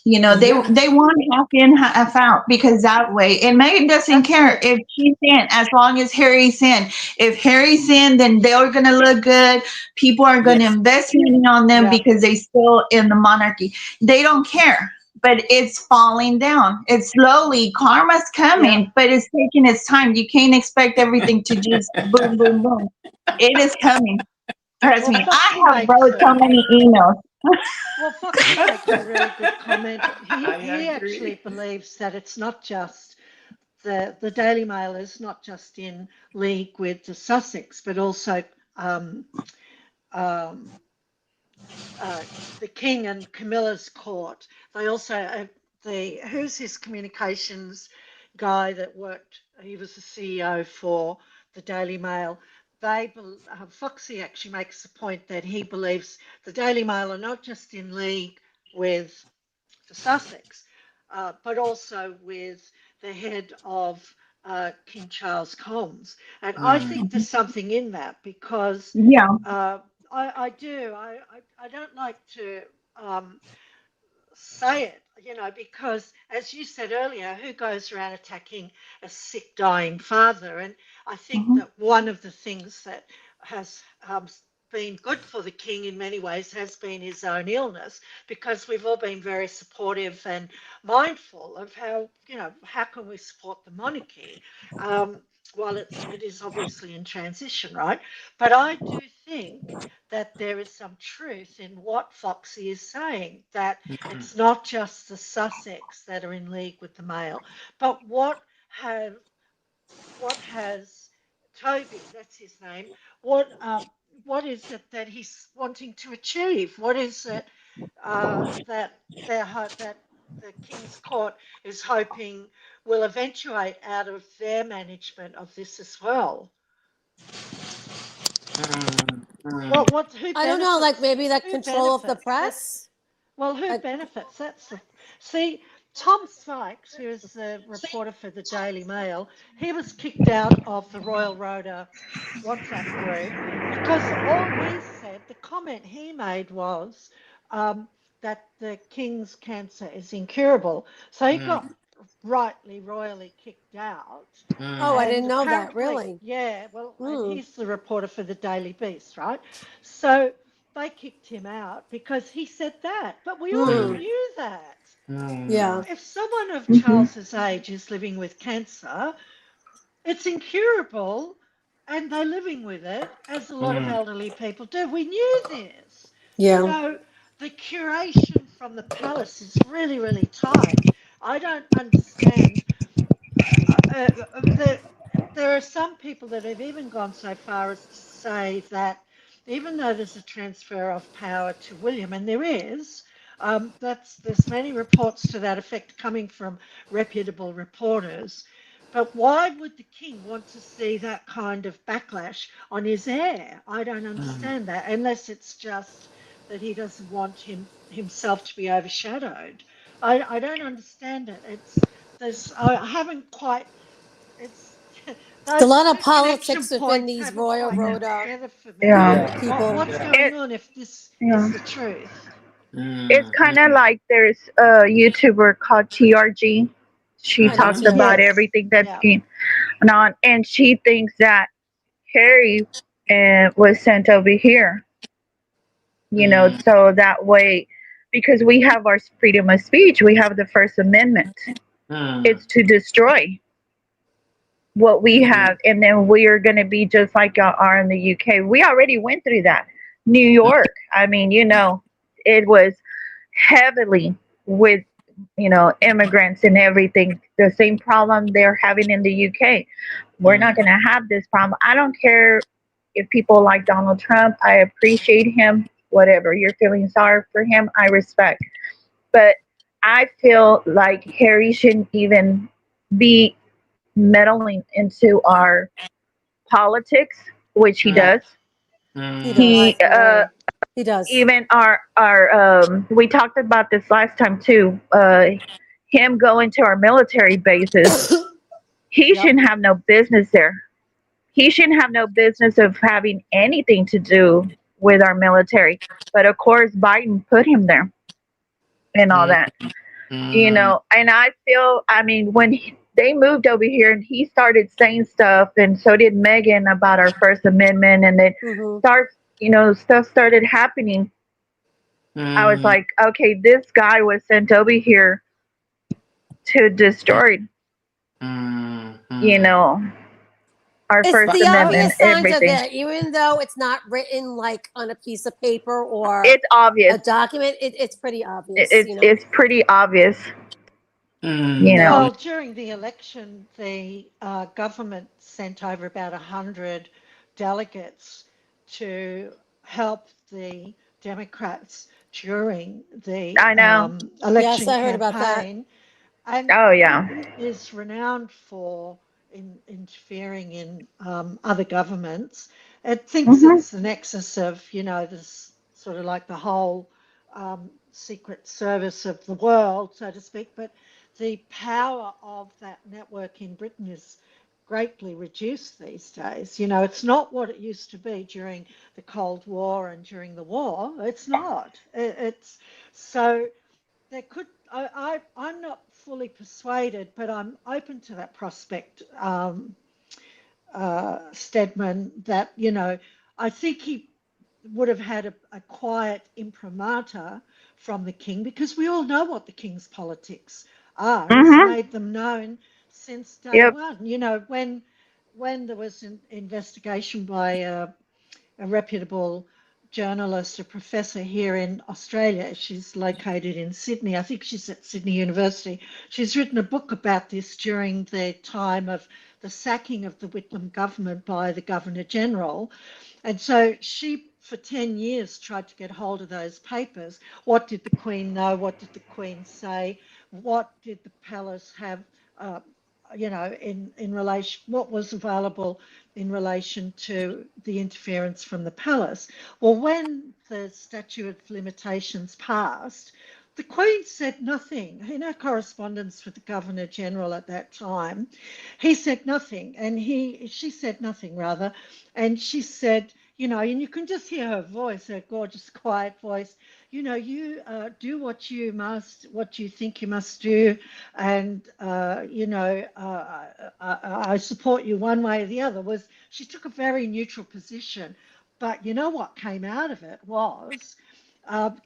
yeah, They want half in, half out because that way. And Megan doesn't That's care it. if she's in, as long as Harry's in. If Harry's in, then they're gonna look good. People are gonna yes, invest money on them Yeah. because they still in the monarchy. They don't care. But it's falling down. It's slowly. Karma's Yeah. coming, but it's taking its time. You can't expect everything to just boom, boom, boom. It is coming. Trust Well, me, I Foxy have makes wrote so a many emails. Foxy makes a really good comment. He I he actually agree. believes that it's not just the Daily Mail is not just in league with the Sussex, but also um, um, the King and Camilla's court. They also who's his communications guy that worked. He was the CEO for the Daily Mail. Foxy actually makes the point that he believes the Daily Mail are not just in league with the Sussex, but also with the head of King Charles Comms. And I Mm, think there's something in that because Yeah. uh, I do. I don't like to say it, because as you said earlier, who goes around attacking a sick, dying father? And I think Mhm. that one of the things that has been good for the king in many ways has been his own illness, because we've all been very supportive and mindful of how, how can we support the monarchy while it is obviously in transition, right? But I do think that there is some truth in what Foxy is saying, that it's not just the Sussex that are in league with the Mail, but what has Toby, that's his name, what is it that he's wanting to achieve? What is it that that the King's Court is hoping will eventuate out of their management of this as well? Who I don't know, like benefits? maybe that Who control of the benefits? press. Well, who benefits? See, Tom Sykes, who is the reporter for the Daily Mail, he was kicked out of the Royal Rota WhatsApp group because all he said, the comment he made was that the King's cancer is incurable. So he got royally kicked out. Oh, I didn't know that, really. Yeah, well, and he's the reporter for the Daily Beast, right? So they kicked him out because he said that, but we all knew that. Yeah. If someone of Charles's age is living with cancer, it's incurable, and they're living with it, as a lot of elderly people do. We knew this. Yeah. So the curation from the palace is really, really tight. I don't understand. There are some people that have even gone so far as to say that even though there's a transfer of power to William, and there is, there's many reports to that effect coming from reputable reporters. But why would the king want to see that kind of backlash on his heir? I don't understand that, unless it's just that he doesn't want himself to be overshadowed. I don't understand it. I haven't quite. It's There's a lot of the politics connection within points these haven't Royal quite come Rota together for me. Yeah. people. What's going on if this is the truth? It's kind of like there's a YouTuber called TRG. She talks about everything that's going on, and she thinks that Harry was sent over here, so that way, because we have our freedom of speech, we have the First Amendment. It's to destroy what we have, and then we are going to be just like y'all are in the UK. We already went through that. New York, I mean, it was heavily with immigrants and everything. The same problem they're having in the UK. We're not going to have this problem. I don't care if people like Donald Trump. I appreciate him. Whatever you're feeling sorry for him, I respect. But I feel like Harry shouldn't even be meddling into our politics, which he does. He does. Even our we talked about this last time too. Him going to our military bases, he shouldn't have no business there. He shouldn't have no business of having anything to do with our military. But of course, Biden put him there and all that. And I feel, I mean, when they moved over here and he started saying stuff, and so did Megan, about our First Amendment, and then stuff started happening. I was like, okay, this guy was sent over here to destroy, our First the Amendment, obvious signs everything. Of it, even though it's not written like on a piece of paper or it's obvious. A document. It's pretty obvious. It's pretty obvious. Well, during the election, the government sent over about 100 delegates to help the Democrats during the election I heard campaign. about that. And Britain is renowned for interfering in other governments. It thinks it's the nexus of, this sort of like the whole secret service of the world, so to speak. But the power of that network in Britain is greatly reduced these days. It's not what it used to be during the Cold War and during the war. It's not. It's so there could. I'm not fully persuaded, but I'm open to that prospect, Stedman. That I think would have had a quiet imprimatur from the king, because we all know what the king's politics are. He's made them known since day Yep. one. You know, when there was an investigation by a reputable journalist, a professor here in Australia. She's located in Sydney. I think she's at Sydney University. She's written a book about this during the time of the sacking of the Whitlam government by the Governor General. And so she, for 10 years, tried to get hold of those papers. What did the Queen know? What did the Queen say? What did the palace have, in relation, what was available in relation to the interference from the palace? Well, when the statute of limitations passed, the Queen said nothing. In her correspondence with the Governor General at that time, he said nothing, and she said nothing rather, and she said, and you can just hear her voice, her gorgeous, quiet voice. You do what you think you must do, and I support you one way or the other. Was she took a very neutral position, but you know what came out of it was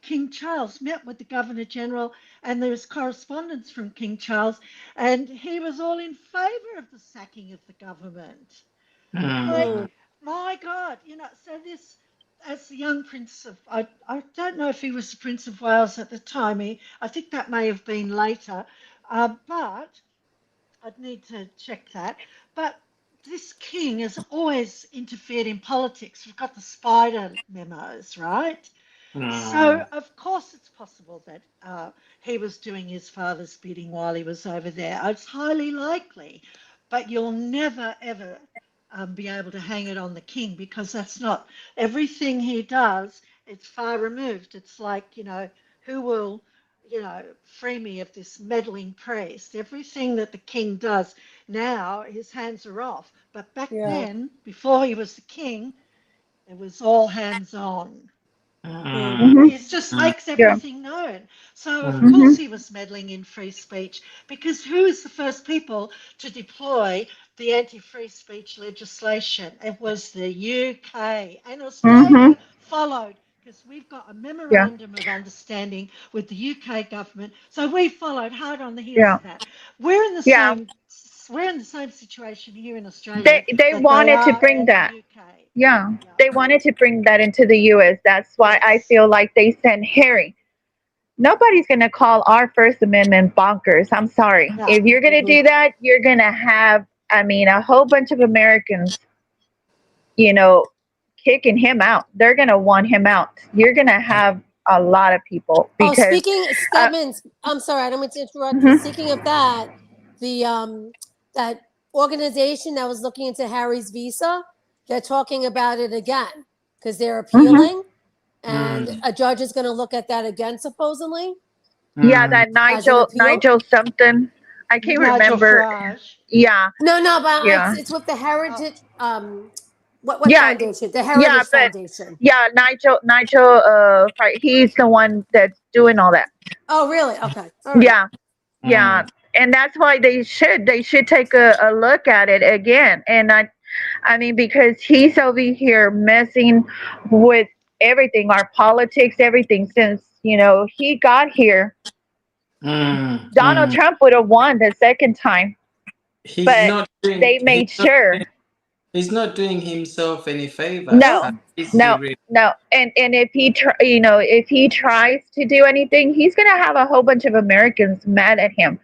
King Charles met with the Governor General, and there was correspondence from King Charles, and he was all in favour of the sacking of the government. Like, my God, so this, as the young Prince of, I don't know if he was the Prince of Wales at the time, I think that may have been later, but I'd need to check that. But this king has always interfered in politics. We've got the spider memos, right? So, of course, it's possible that he was doing his father's bidding while he was over there. It's highly likely, but you'll never, ever be able to hang it on the king, because that's not everything he does. It's far removed. It's like, who will, free me of this meddling priest? Everything that the king does now, his hands are off. But back then, before he was the king, it was all hands on. He just makes everything known. So, of course, he was meddling in free speech, because who is the first people to deploy the anti-free speech legislation? It was the UK, and Australia followed, because we've got a memorandum of understanding with the UK government. So we followed hard on the heels of that. We're in the same situation here in Australia. They wanted to bring that. They wanted to bring that into the U.S. That's why I feel like they sent Harry. Nobody's going to call our First Amendment bonkers. I'm sorry. If you're going to do that, you're going to have, a whole bunch of Americans, kicking him out. They're going to want him out. You're going to have a lot of people. Because, speaking, Stebbins, I'm sorry, I don't mean to interrupt. Speaking of that, the that organization that was looking into Harry's visa, they're talking about it again because they're appealing, and a judge is going to look at that again, supposedly. Yeah, that Nigel something. I can't remember. Farage. Yeah. No, but it's with the Heritage. What foundation? The Heritage Foundation. Yeah, Nigel. He's the one that's doing all that. Oh, really? Okay. All right. Yeah. And that's why they should take a look at it again. And I mean, because he's over here messing with everything, our politics, everything since, he got here. Donald Trump would have won the second time. They made sure. He's not doing himself any favor. No. And if he tries to do anything, he's gonna have a whole bunch of Americans mad at him.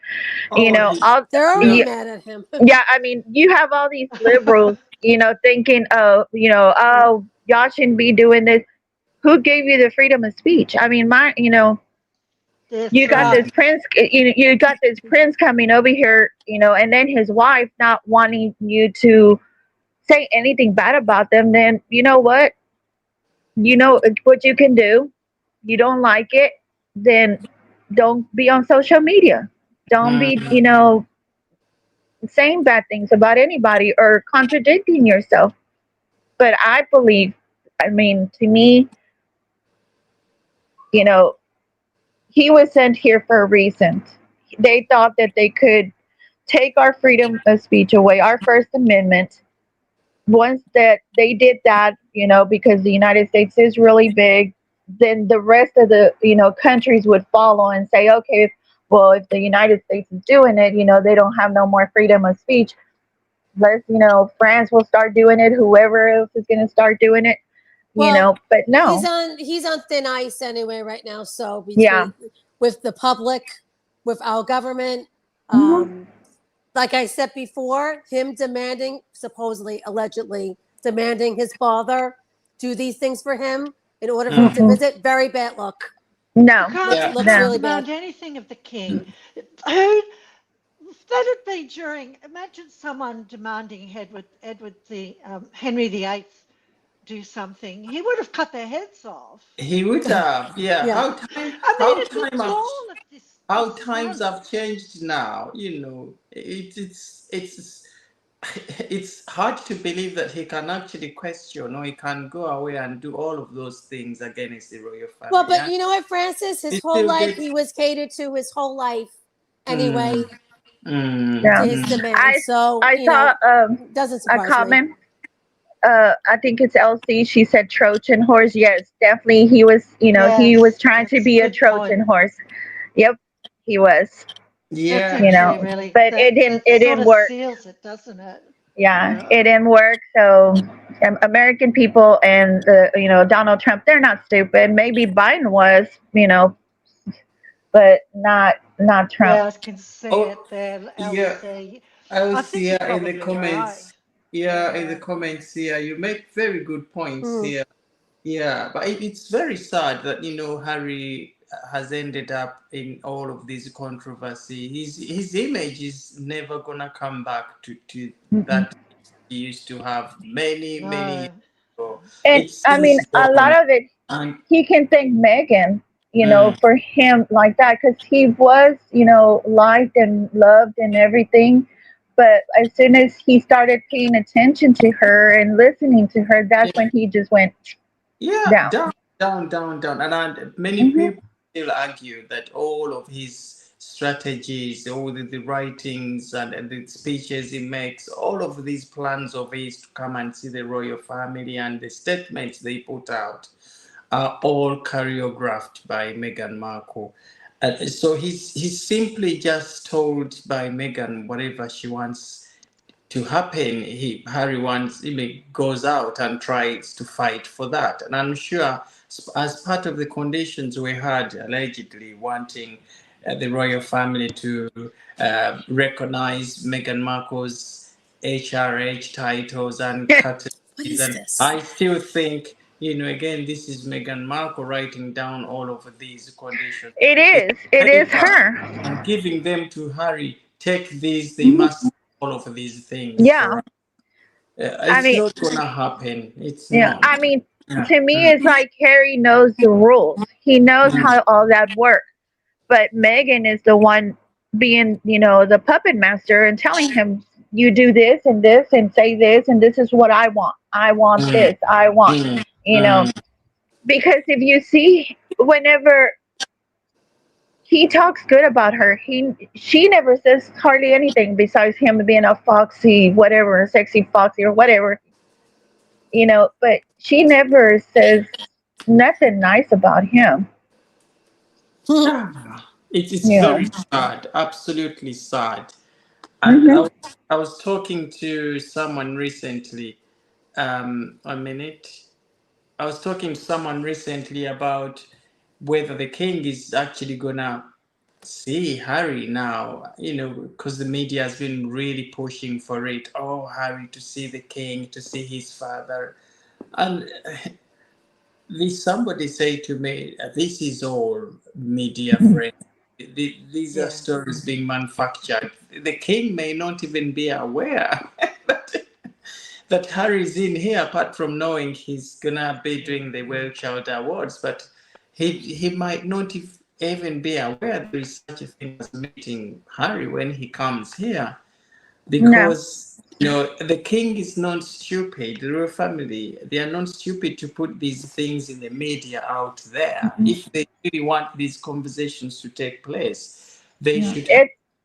They're already mad at him. Yeah, I mean, you have all these liberals, thinking, y'all shouldn't be doing this. Who gave you the freedom of speech? I mean, you got this prince. You got this prince coming over here, and then his wife not wanting you to say anything bad about them. Then you know what? You know what you can do. You don't like it, then don't be on social media. Don't be, saying bad things about anybody or contradicting yourself. But I believe, to me, he was sent here for a reason. They thought that they could take our freedom of speech away, our First Amendment, once that they did that, because the United States is really big, then the rest of the, countries would follow and say, okay, well, if the United States is doing it, they don't have no more freedom of speech. Let's, France will start doing it. Whoever else is going to start doing it, Well, but no. He's on thin ice anyway right now. So Yeah. with the public, with our government, like I said before, him demanding, supposedly, allegedly, demanding his father do these things for him in order for him to visit, very bad luck. No. You can't Looks really demand bad. anything of the king. Who? Let it be during. Imagine someone demanding Henry VIII do something. He would have cut their heads off. He would have, yeah. Yeah. How times have changed now. It's hard to believe that he can actually question, or he can go away and do all of those things against the royal family. Well, but you know what, Francis? His whole life, he was catered to his whole life anyway. To his demands. I saw doesn't a comment. I think it's Elsie. She said Trojan horse. Yes, definitely. He was, he was trying to be a Trojan horse. Yep, he was. Yeah, really, but it didn't work. Seals it, doesn't it? Yeah, it didn't work. So American people and Donald Trump, they're not stupid. Maybe Biden was, but not Trump. Yeah, I can see it there. I see in the comments. Right. Yeah, in the comments here, you make very good points here. Yeah, but it's very sad that Harry has ended up in all of this controversy. His image is never gonna come back to that he used to have many years ago. And I mean, a lot of it, he can thank Meghan, for him like that, because he was, liked and loved and everything. But as soon as he started paying attention to her and listening to her, that's when he just went down. And many people still argue that all of his strategies, all the writings and the speeches he makes, all of these plans of his to come and see the royal family and the statements they put out are all choreographed by Meghan Markle. So he's simply just told by Meghan whatever she wants to happen. Harry goes out and tries to fight for that. And I'm sure as part of the conditions we had, allegedly wanting the royal family to recognize Meghan Markle's HRH titles and categories. And I still think, again, this is Meghan Markle writing down all of these conditions. It is her. And giving them to Harry. Take these, they must do all of these things. Yeah. It's not going to happen. It's not. I mean, to me, it's like Harry knows the rules. He knows how all that works. But Meghan is the one being, the puppet master and telling him, you do this and say this, and this is what I want. I want this. I want. Because if you see, whenever he talks good about her, she never says hardly anything besides him being a foxy, whatever, sexy foxy or whatever, but she never says nothing nice about him. It is very sad, absolutely sad. And I was talking to someone recently, I was talking to someone recently about whether the king is actually gonna see Harry now, because the media has been really pushing for it. Oh, Harry to see the king, to see his father. And somebody say to me, this is all media friends. These are stories being manufactured. The king may not even be aware that Harry's in here, apart from knowing he's gonna be doing the Well Child Awards, but he might not even be aware there is such a thing as meeting Harry when he comes here, because the king is not stupid. The royal family, they are not stupid to put these things in the media out there. If they really want these conversations to take place, they should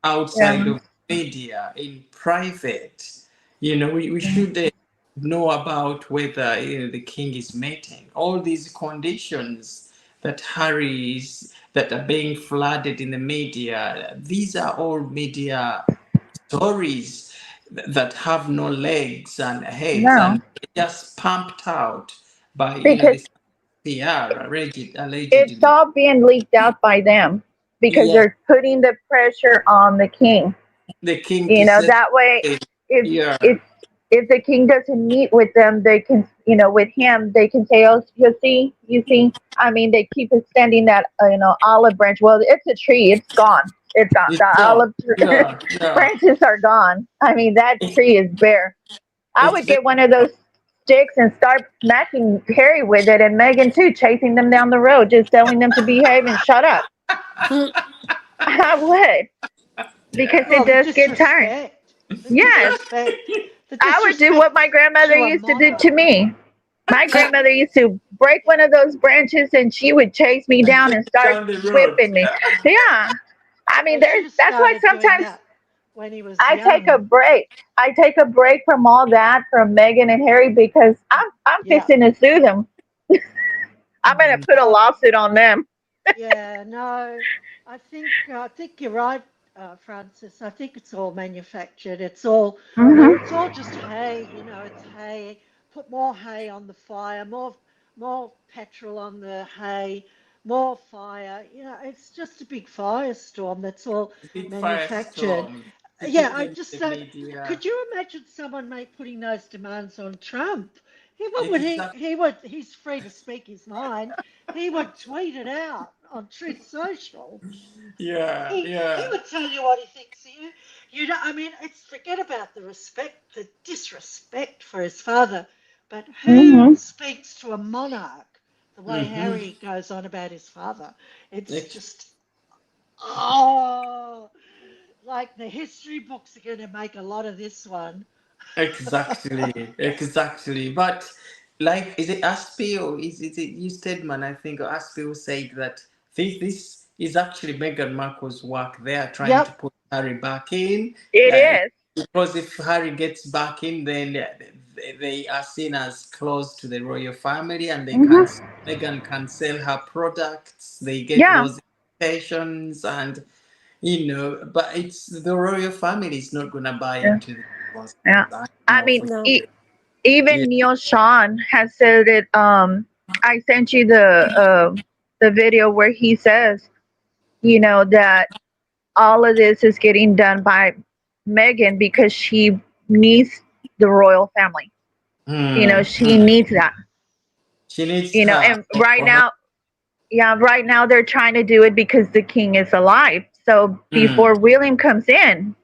outside of media, in private. We should know about whether the king is mating. All these conditions that that are being flooded in the media, these are all media stories that have no legs and heads, No, and just pumped out by because this PR it's allegedly. all being leaked out by them because Yes, they're putting the pressure on the king. the king to You know, say, that way, if yeah, if if the king doesn't meet with them, they can, with him, they can say, "Oh, you see." I mean, they keep extending that, olive branch. Well, it's a tree. It's gone. It's gone. it's The gone. olive Yeah, yeah. branches are gone. I mean, that tree is bare. I would Exactly. get one of those sticks and start smacking Harry with it, and Megan too, chasing them down the road, just telling them to behave and shut up. I would, because Oh, it the does get tiring. disrespect. The Yes, disrespect. The I would do what disrespect my grandmother to a used to do to monarch. me. My grandmother used to break one of those branches and she would chase me down and start Down the road. whipping me. Yeah. I mean, They should have that's why started doing sometimes that when he was I take a young. break. I take a break from all that, from Meghan and Harry, because I'm Yeah. fixing to sue them. I'm gonna Mm. put a Oh, lawsuit on them. yeah. No, I think you're right, Francis. I think it's all manufactured. It's Hmm. all just hay. It's hay. Put more hay on the fire. More petrol on the hay. More fire. It's just a big firestorm. That's all Big manufactured. firestorm to Yeah, keep I them in just the don't. media. Could you imagine someone putting those demands on Trump? What would Exactly. he's free to speak his mind. He would tweet it out on Truth Social. Yeah, He yeah. would tell you what he thinks of you. I mean, it's forget about the disrespect for his father, but who Hmm. speaks to a monarch the way Mm-hmm. Harry goes on about his father? It's just, oh, like the history books are going to make a lot of this one. Exactly, exactly. But like, is it Aspie or is it you Stedman? I think Aspie who said that this is actually Meghan Markle's work. They are trying to Yep. put Harry back in, It uh, is. because if Harry gets back in, then they are seen as close to the royal family, and Hmm. Meghan can sell her products. They get Yeah. those invitations, and but it's the royal family is not gonna buy Yeah. into this Yeah. nonsense. I I know mean, for No. e- sure. Yeah. even Neil Sean has said it. I sent you the video where he says, that all of this is getting done by Megan because she needs the royal family. She Hmm. needs that. She needs her And right for her. now, yeah, right now they're trying to do it because the king is alive. So Mm. before William comes in,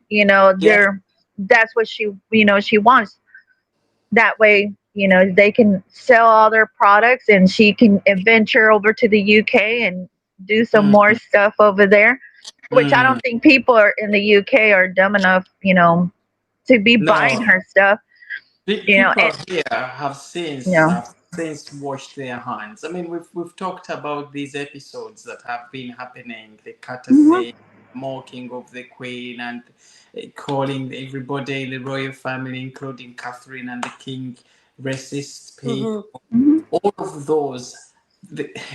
Yes. that's what she wants. That way, they can sell all their products and she can venture over to the UK and do some more Mm. stuff over there, which I Mm. don't think people are in the UK are dumb enough, to be buying No. her stuff, People and here you know, have since washed their hands. I mean, we've talked about these episodes that have been happening, the mhm, courtesy, mocking of the Queen, and calling everybody in the royal family, including Catherine and the King, racist Hmm. people. mhm, All of those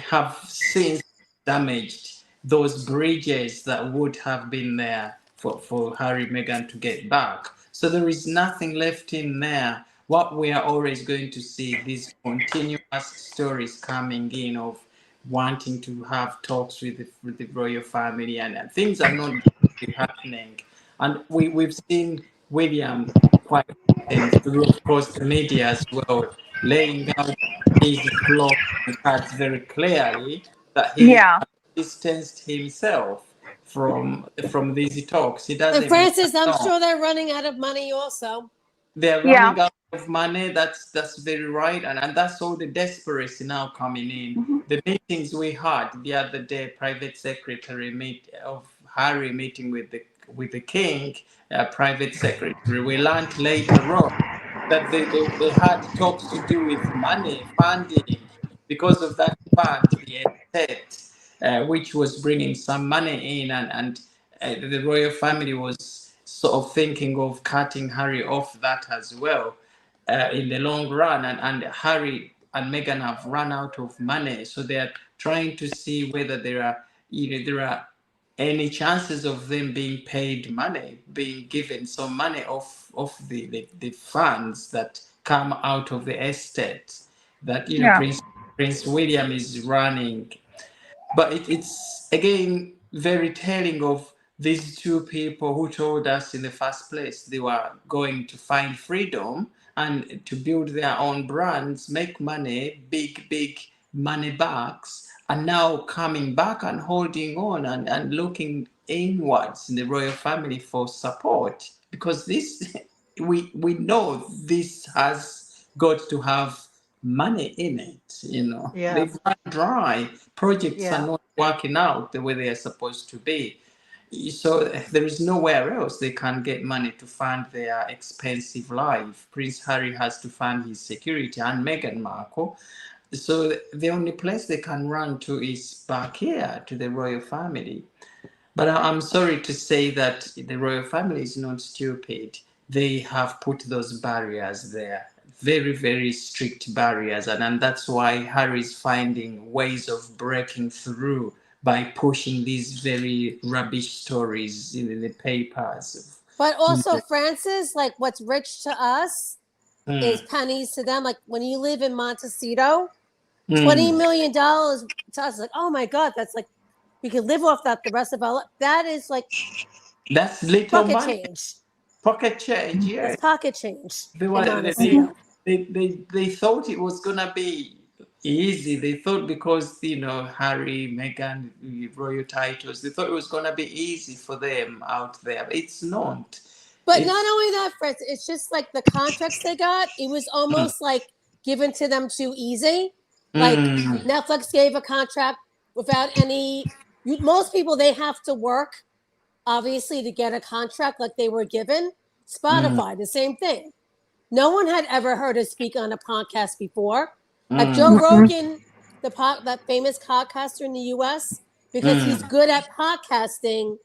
have since damaged those bridges that would have been there for Harry Meghan to get back. So there is nothing left in there. What we are always going to see these continuous stories coming in of wanting to have talks with the royal family, and things are not happening. And we've seen William quite often through, of course, the media as well, laying out his blog and cards very clearly that he yeah, distanced himself from these talks. He And doesn't want Francis, I'm to. sure they're running out of money also. They're yeah, running out of money. That's very right, and that's all the desperation now coming in. mhm, The meetings we had the other day, private secretary meet of Harry meeting with the king, private secretary. We learned later on that they had talks to do with money funding because of that fund he had set, which was bringing some money in, and the royal family was sort of thinking of cutting Harry off that as well. in the long run, and Harry and Meghan have run out of money, so they are trying to see whether there are any chances of them being paid money, being given some money off the funds that come out of the estate that Yeah. Prince William is running. But it's again very telling of these two people who told us in the first place they were going to find freedom and to build their own brands, make money, big money bags, and now coming back and holding on and looking inwards in the royal family for support, because this we know this has got to have money in it. Yeah. They've run dry. Projects Yeah. are not working out the way they are supposed to be. So there is nowhere else they can get money to fund their expensive life. Prince Harry has to fund his security, and Meghan Markle. So the only place they can run to is back here to the royal family. But I'm sorry to say that the royal family is not stupid. They have put those barriers there, very, very strict barriers. And that's why Harry's finding ways of breaking through by pushing these very rubbish stories in the papers. But also, Francis, like what's rich to us is pennies to them. Like when you live in Montecito, $20 million to us, like, oh my God, that's like, we could live off that the rest of our life. That is like that's little pocket money. change. Pocket change, yeah. It's pocket change. They thought it was gonna be easy. They thought because Harry, Meghan, royal titles, they thought it was gonna be easy for them out there. But it's not. But not only that, Fritz, it's just like the contracts they got. It was almost like given to them too easy. Like Netflix gave a contract without any. Most people, they have to work, obviously, to get a contract like they were given. Spotify, the same thing. No one had ever heard us speak on a podcast before. Like Joe Rogan, that famous podcaster in the U.S., because he's good at podcasting,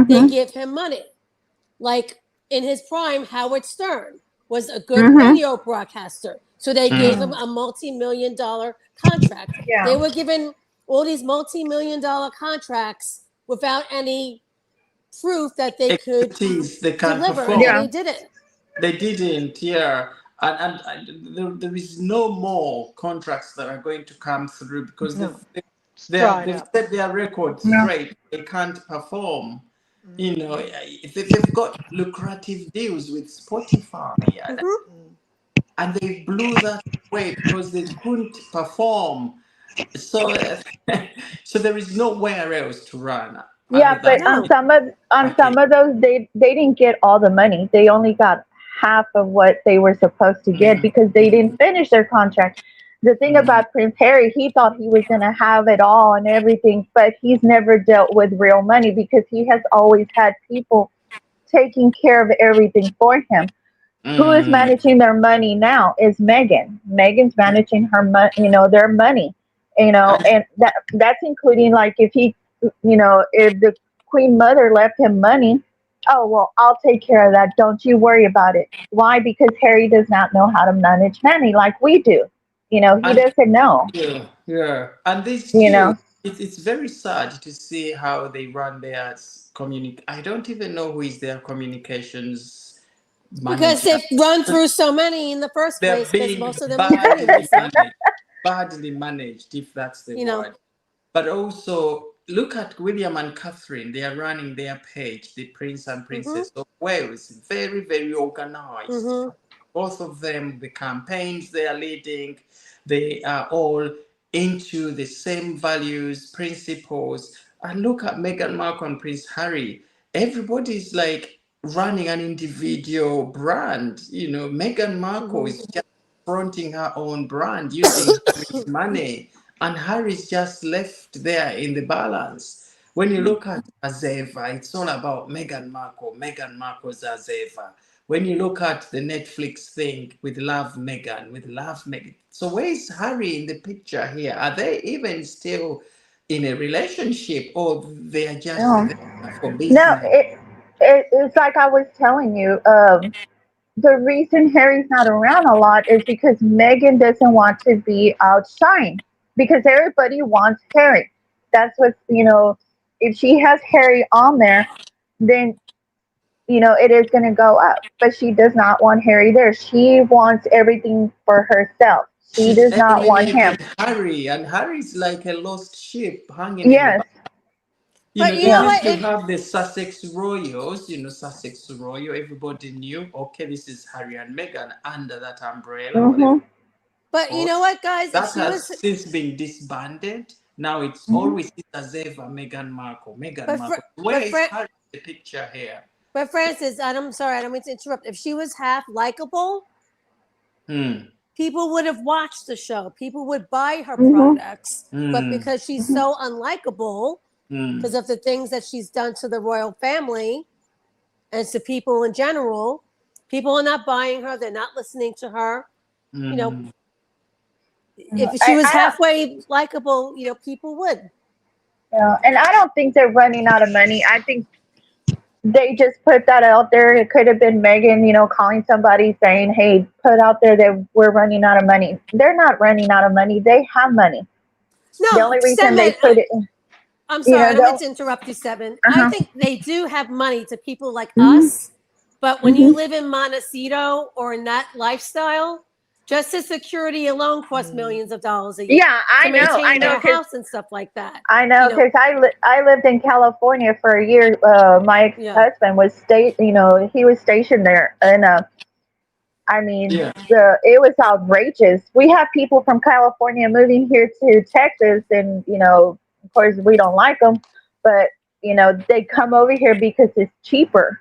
they give him money. Like in his prime, Howard Stern was a good radio broadcaster. So they gave him a multi-million-dollar contract. Yeah. They were given all these multi-million-dollar contracts without any proof that they could deliver. Yeah. And they didn't. They didn't, yeah. And there is no more contracts that are going to come through because they've set their record straight. They can't perform. They've got lucrative deals with Spotify. And they blew that away because they couldn't perform. So there is nowhere else to run. Yeah, but on some of those, they didn't get all the money. They only got half of what they were supposed to get because they didn't finish their contract. The thing about Prince Harry, he thought he was going to have it all and everything, but he's never dealt with real money because he has always had people taking care of everything for him. Who is managing their money now is Meghan. Meghan's managing her their money, and that's including like if the Queen Mother left him money, oh, well, I'll take care of that. Don't you worry about it. Why? Because Harry does not know how to manage money like we do. He doesn't know. Yeah. And this, it's very sad to see how they run their I don't even know who is their communications manager. Because they've run through so many in the first place. Because most of them badly managed, if that's the word. But also, look at William and Catherine. They are running their page, the Prince and Princess of Wales. Very, very organized. Both of them, the campaigns they are leading, they are all into the same values, principles. And look at Meghan Markle and Prince Harry. Everybody's like running an individual brand. Meghan Markle is just fronting her own brand using money. And Harry's just left there in the balance. When you look at Azeva, it's all about Meghan Markle's Azeva. When you look at the Netflix thing with Love Meghan. So where is Harry in the picture here? Are they even still in a relationship, or they are just there for business? No, it's like I was telling you. the reason Harry's not around a lot is because Meghan doesn't want to be outshined because everybody wants Harry. That's what, if she has Harry on there, then, it is going to go up. But she does not want Harry there. She wants everything for herself. She She's does not want him. eliminated Harry, and Harry's like a lost sheep hanging in the Yes. back. But you They know used what? to have the Sussex Royals, Sussex Royal. Everybody knew, okay, this is Harry and Meghan under that umbrella, whatever. Mm-hmm. But you know what, guys? If That she has was, since been disbanded. Now it's Mm-hmm. always as ever Meghan Markle. Meghan but, Markle. Fr- Where but, is Fra- Harry in the picture here? but Francis, I'm sorry, I don't mean to interrupt. If she was half likable, people would have watched the show. People would buy her Mm-hmm. products. But because she's so unlikable, because of the things that she's done to the royal family and to people in general, people are not buying her. They're not listening to her. If she was I don't. halfway likable, people would. Yeah, and I don't think they're running out of money. I think they just put that out there. It could have been Megan, calling somebody saying, "Hey, put out there that we're running out of money." They're not running out of money. They have money. No, The only reason they Stedman, put it, I'm sorry, I don't mean don't. to interrupt you, Stedman. I Uh-huh. think they do have money to people like Mhm. us, but when you live in Montecito or in that lifestyle, just the security alone costs millions of dollars a year Yeah, I to know, maintain their because house and stuff like that. I know, because I lived in California for a year. My Yeah. husband was he was stationed there, and I mean, Yeah. it was outrageous. We have people from California moving here to Texas, and of course, we don't like them, but they come over here because it's cheaper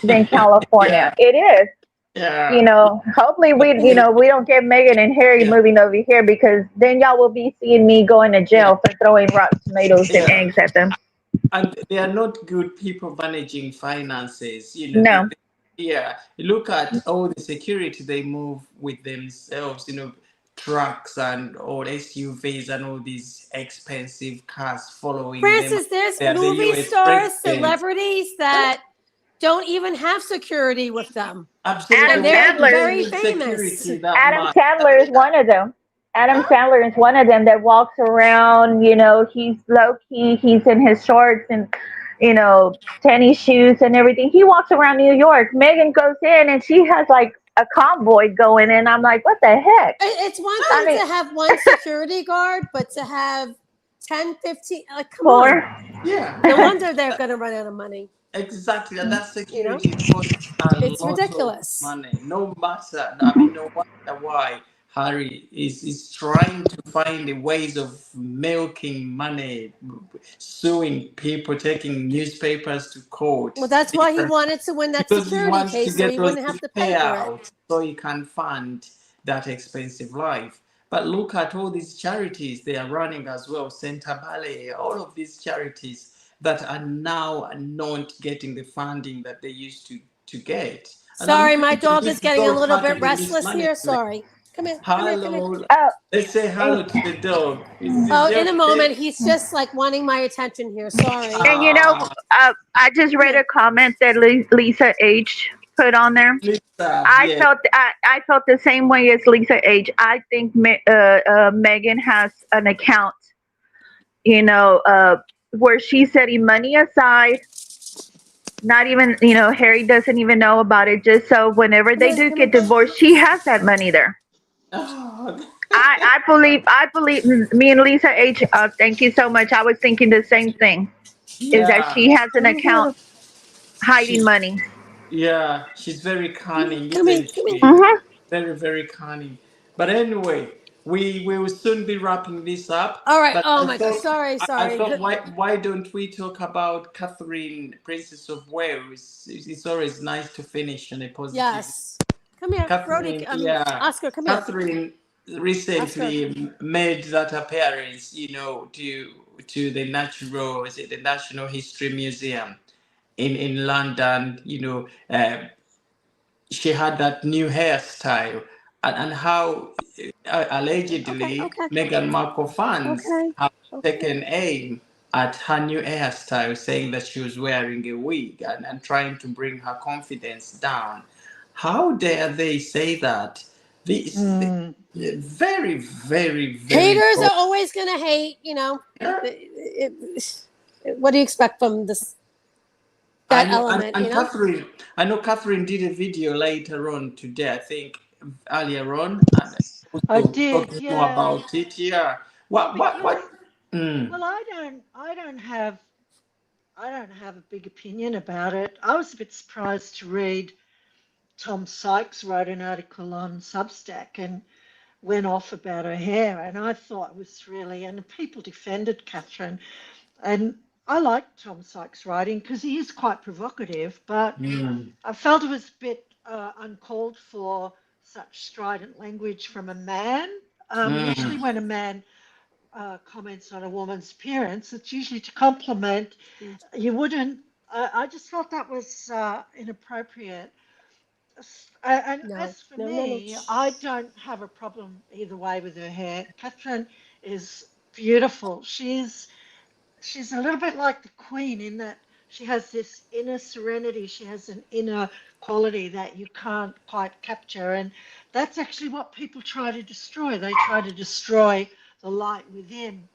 than California. Yeah. It is. Yeah. Hopefully we don't get Meghan and Harry Yeah. moving over here, because then y'all will be seeing me going to jail for throwing rotten tomatoes and Yeah. eggs at them. And they are not good people managing finances. No. Yeah. Look at all the security they move with themselves, trucks and all SUVs and all these expensive cars following them. Francis, there's They are the movie US stars, president. celebrities that don't even have security with them. Absolutely. Adam And they're Sandler. very Security famous. that Adam much. Sandler is one of them. Adam Sandler is one of them that walks around, he's low key, he's in his shorts and, tennis shoes and everything. He walks around New York. Megan goes in and she has like a convoy going in. I'm like, what the heck? It's one thing to have one security guard, but to have 10, 15, come More. on. Yeah. No wonder they're going to run out of money. Exactly, and that security costs a It's lot ridiculous. of money. No matter, no matter why Harry is trying to find the ways of milking money, suing people, taking newspapers to court. Well, that's why he wanted to win that Because he security wants case, to so get he those wouldn't have to pay for it. payouts so he can fund that expensive life. But look at all these charities they are running as well, Center Ballet, all of these charities that are now not getting the funding that they used to get. Sorry, my dog is getting a little bit restless here. Sorry. Come here. Hello. Oh, Let's say hello to the dog. In a moment. He's just like wanting my attention here. Sorry. and I just read a comment that Lisa H put on there. I felt the same way as Lisa H. I think Megan has an account, where she's setting money aside. Not even, Harry doesn't even know about it. Just so whenever they do get divorced, she has that money there. I believe me and Lisa H. Thank you so much. I was thinking the same thing. Is that she has an account hiding money. Yeah, she's very cunning, Come isn't here. she? Very, very cunning. But anyway, we will soon be wrapping this up. All right. But Oh my God. Sorry. I thought, why don't we talk about Catherine, Princess of Wales? It's always nice to finish on a positive. Yes. Come here, Catherine, Brody. Oscar, come here. Catherine recently made that appearance, to the National History Museum in London. She had that new hairstyle, and how allegedly Meghan Markle fans have taken aim at her new hairstyle, saying that she was wearing a wig and trying to bring her confidence down. how dare they say that? This very, very, very Haters are always going to hate, you know. What do you expect from this? That element, and you know? Catherine, I know Catherine did a video later on today, I think earlier on, and I also did, talking more yeah. about it. Yeah. Well, What? well, I don't have a big opinion about it. I was a bit surprised to read Tom Sykes wrote an article on Substack and went off about her hair, and I thought it was really, and people defended Catherine, and I like Tom Sykes' writing because he is quite provocative, but I felt it was a bit uncalled for, such strident language from a man. Usually when a man comments on a woman's appearance, it's usually to compliment. You wouldn't, I just felt that was inappropriate. And as for me, I don't have a problem either way with her hair. Catherine is beautiful. She's a little bit like the Queen in that she has this inner serenity. She has an inner quality that you can't quite capture, and that's actually what people try to destroy. They try to destroy the light within.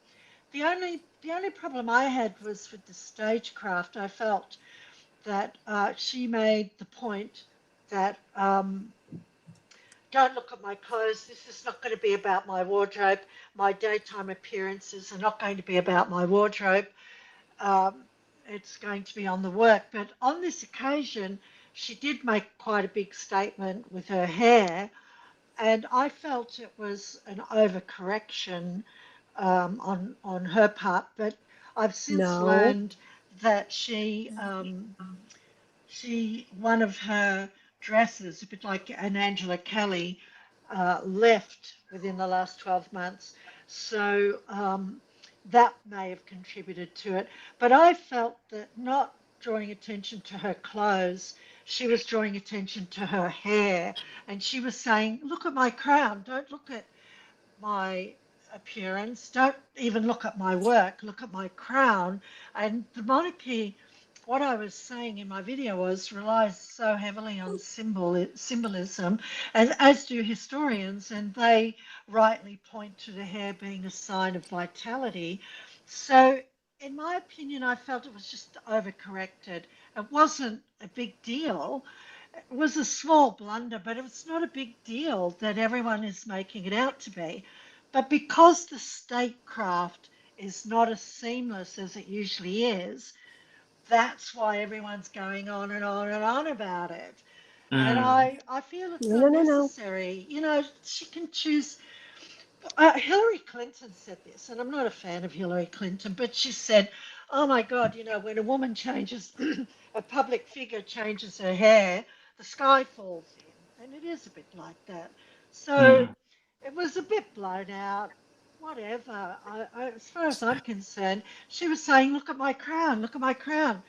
The only problem I had was with the stagecraft. I felt that she made the point that don't look at my clothes. This is not going to be about my wardrobe. My daytime appearances are not going to be about my wardrobe. It's going to be on the work. But on this occasion, she did make quite a big statement with her hair, and I felt it was an overcorrection on her part. But I've since learned that she one of her dresses, a bit like an Angela Kelly, left within the last 12 months. So that may have contributed to it. But I felt that not drawing attention to her clothes, she was drawing attention to her hair. And she was saying, look at my crown. Don't look at my appearance. Don't even look at my work. Look at my crown. And the monarchy, what I was saying in my video was, relies so heavily on symbolism, and as do historians, and they rightly point to the hair being a sign of vitality. So in my opinion, I felt it was just overcorrected. It wasn't a big deal. It was a small blunder, but it's not a big deal that everyone is making it out to be. But because the statecraft is not as seamless as it usually is, that's why everyone's going on and on and on about it. And I feel it's unnecessary. You know, she can choose. Hillary Clinton said this, and I'm not a fan of Hillary Clinton, but she said, oh my God, you know, when a woman changes, a public figure changes her hair, the sky falls in. And it is a bit like that. So it was a bit blown out. Whatever. As far as I'm concerned, she was saying, look at my crown, look at my crown.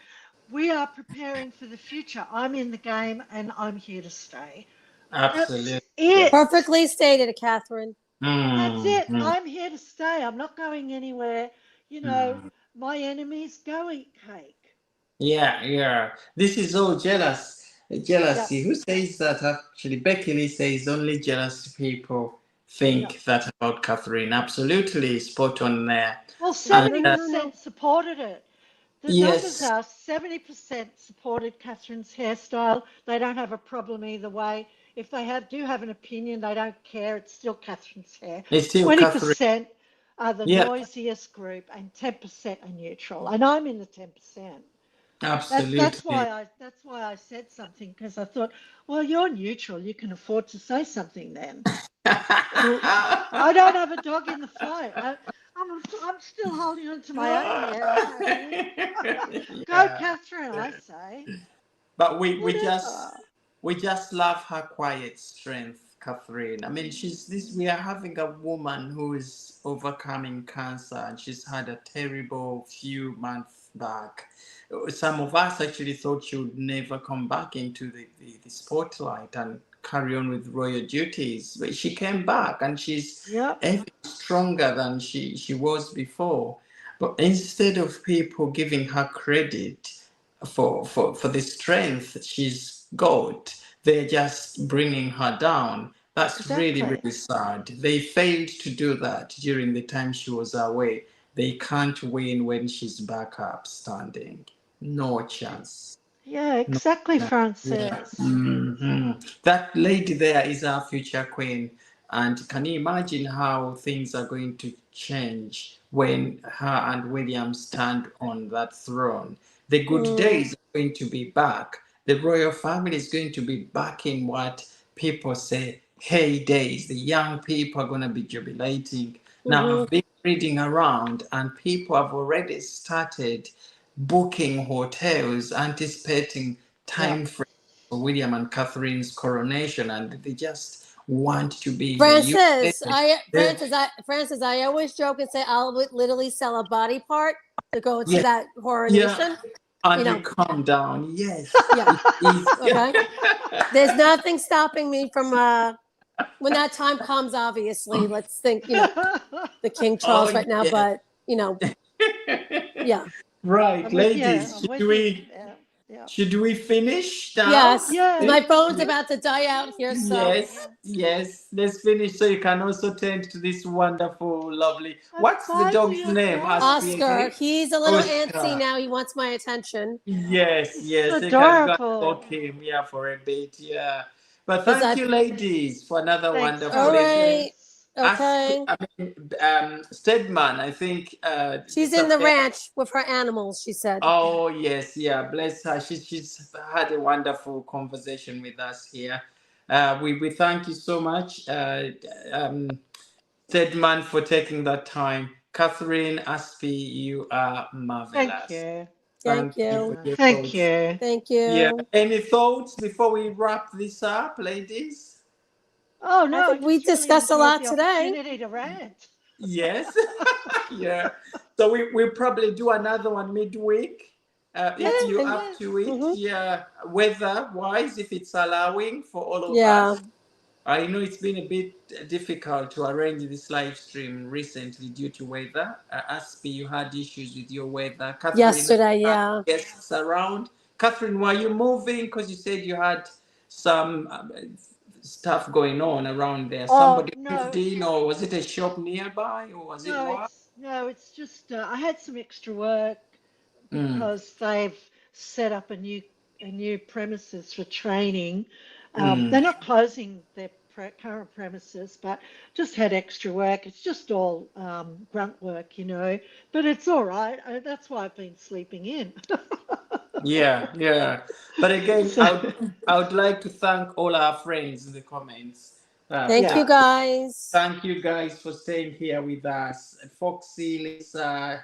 We are preparing for the future. I'm in the game and I'm here to stay. Absolutely. That's it. Perfectly stated, Catherine. That's it. I'm here to stay. I'm not going anywhere. You know, my enemy's go eat cake. Yeah. This is all jealousy. Yep. Who says that? Actually, Becky Lee says only jealous people think that about Catherine. Absolutely spot on there. Well, 70% supported it. The numbers are 70% supported Catherine's hairstyle. They don't have a problem either way. If they do have an opinion, they don't care. It's still Catherine's hair. It's still 20% Catherine. are the noisiest group, and 10% are neutral. And I'm in the 10%. Absolutely. That's why I said something, because I thought, well, you're neutral. You can afford to say something then. I don't have a dog in the fight. I'm still holding on to my own hair. Go, Catherine, I say. But we just love her quiet strength, Catherine. I mean, we are having a woman who is overcoming cancer, and she's had a terrible few months back. Some of us actually thought she would never come back into the spotlight and carry on with royal duties, but she came back and she's even stronger than she was before. But instead of people giving her credit for the strength she's got, they're just bringing her down. That's really, Exactly. really sad. They failed to do that during the time she was away. They can't win when she's back up standing. No chance. Yeah, No exactly, chance. Yeah. Francis. That lady there is our future queen. And can you imagine how things are going to change when her and William stand on that throne? The good days are going to be back. The royal family is going to be back in what people say heydays. The young people are going to be jubilating. Now, I've been reading around, and people have already started booking hotels, anticipating time frame for William and Catherine's coronation, and they just want to be in the Francis, UK. Francis, I always joke and say I'll literally sell a body part to go to Yeah. that coronation. And You you know. calm down. Yes. Yeah. It is. Okay. There's nothing stopping me from when that time comes. Obviously, let's think. The King Charles right now, yes. but yeah. Right, I'm with ladies. you. I'm Should with you. we Yeah. should we finish now? Yes. Yeah. My phone's about to die out here. So Yes. Let's finish so you can also tend to this wonderful, lovely. What's the Bye, dog's dear name? dog. Oscar, he's a little Oscar. antsy now. He wants my attention. Yes. You can Adorable. go and walk him, for a bit, But Because thank you, ladies, for another Thanks, wonderful All evening. right. Okay. Stedman, I think She's in the ranch with her animals, she said. Oh yes, bless her. She's had a wonderful conversation with us here. We thank you so much, Stedman, for taking that time. Catherine Aspie, you are marvelous. Thank you. Thank you. for your Thank thoughts. you. Thank you. Yeah. Any thoughts before we wrap this up, ladies? Oh no, I think we discussed a lot today. Opportunity to rant. Yes. So we'll probably do another one midweek. If you're up to it, weather-wise, if it's allowing for all of us. I know it's been a bit difficult to arrange this live stream recently due to weather. Aspie, you had issues with your weather. Catherine, Yesterday, guests around. Catherine, were you moving? Because you said you had some stuff going on around there. Somebody moved in, or was it a shop nearby, or was it what? No, it's just I had some extra work because they've set up a new premises for training. They're not closing their current premises, but just had extra work. It's just all grunt work, but it's all right. That's why I've been sleeping in. Yeah. But again, I would like to thank all our friends in the comments. Thank you guys. Thank you guys for staying here with us. Foxy, Lisa,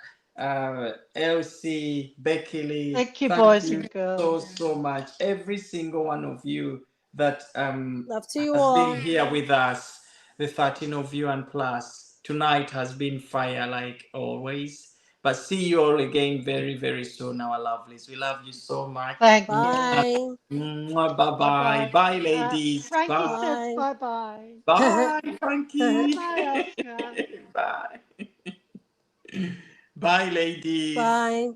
Elsie, Becky Lee. Thank you, boys and girls. so much. Every single one of you that love to you has all. been here with us. The 13 of you and plus. Tonight has been fire like always. But see you all again very, very soon, our lovelies. We love you so much. Thank you. Bye-bye. Bye, ladies. Frankie bye. says bye-bye. Bye, Frankie. Bye, Oscar. Bye. Bye, ladies. Bye.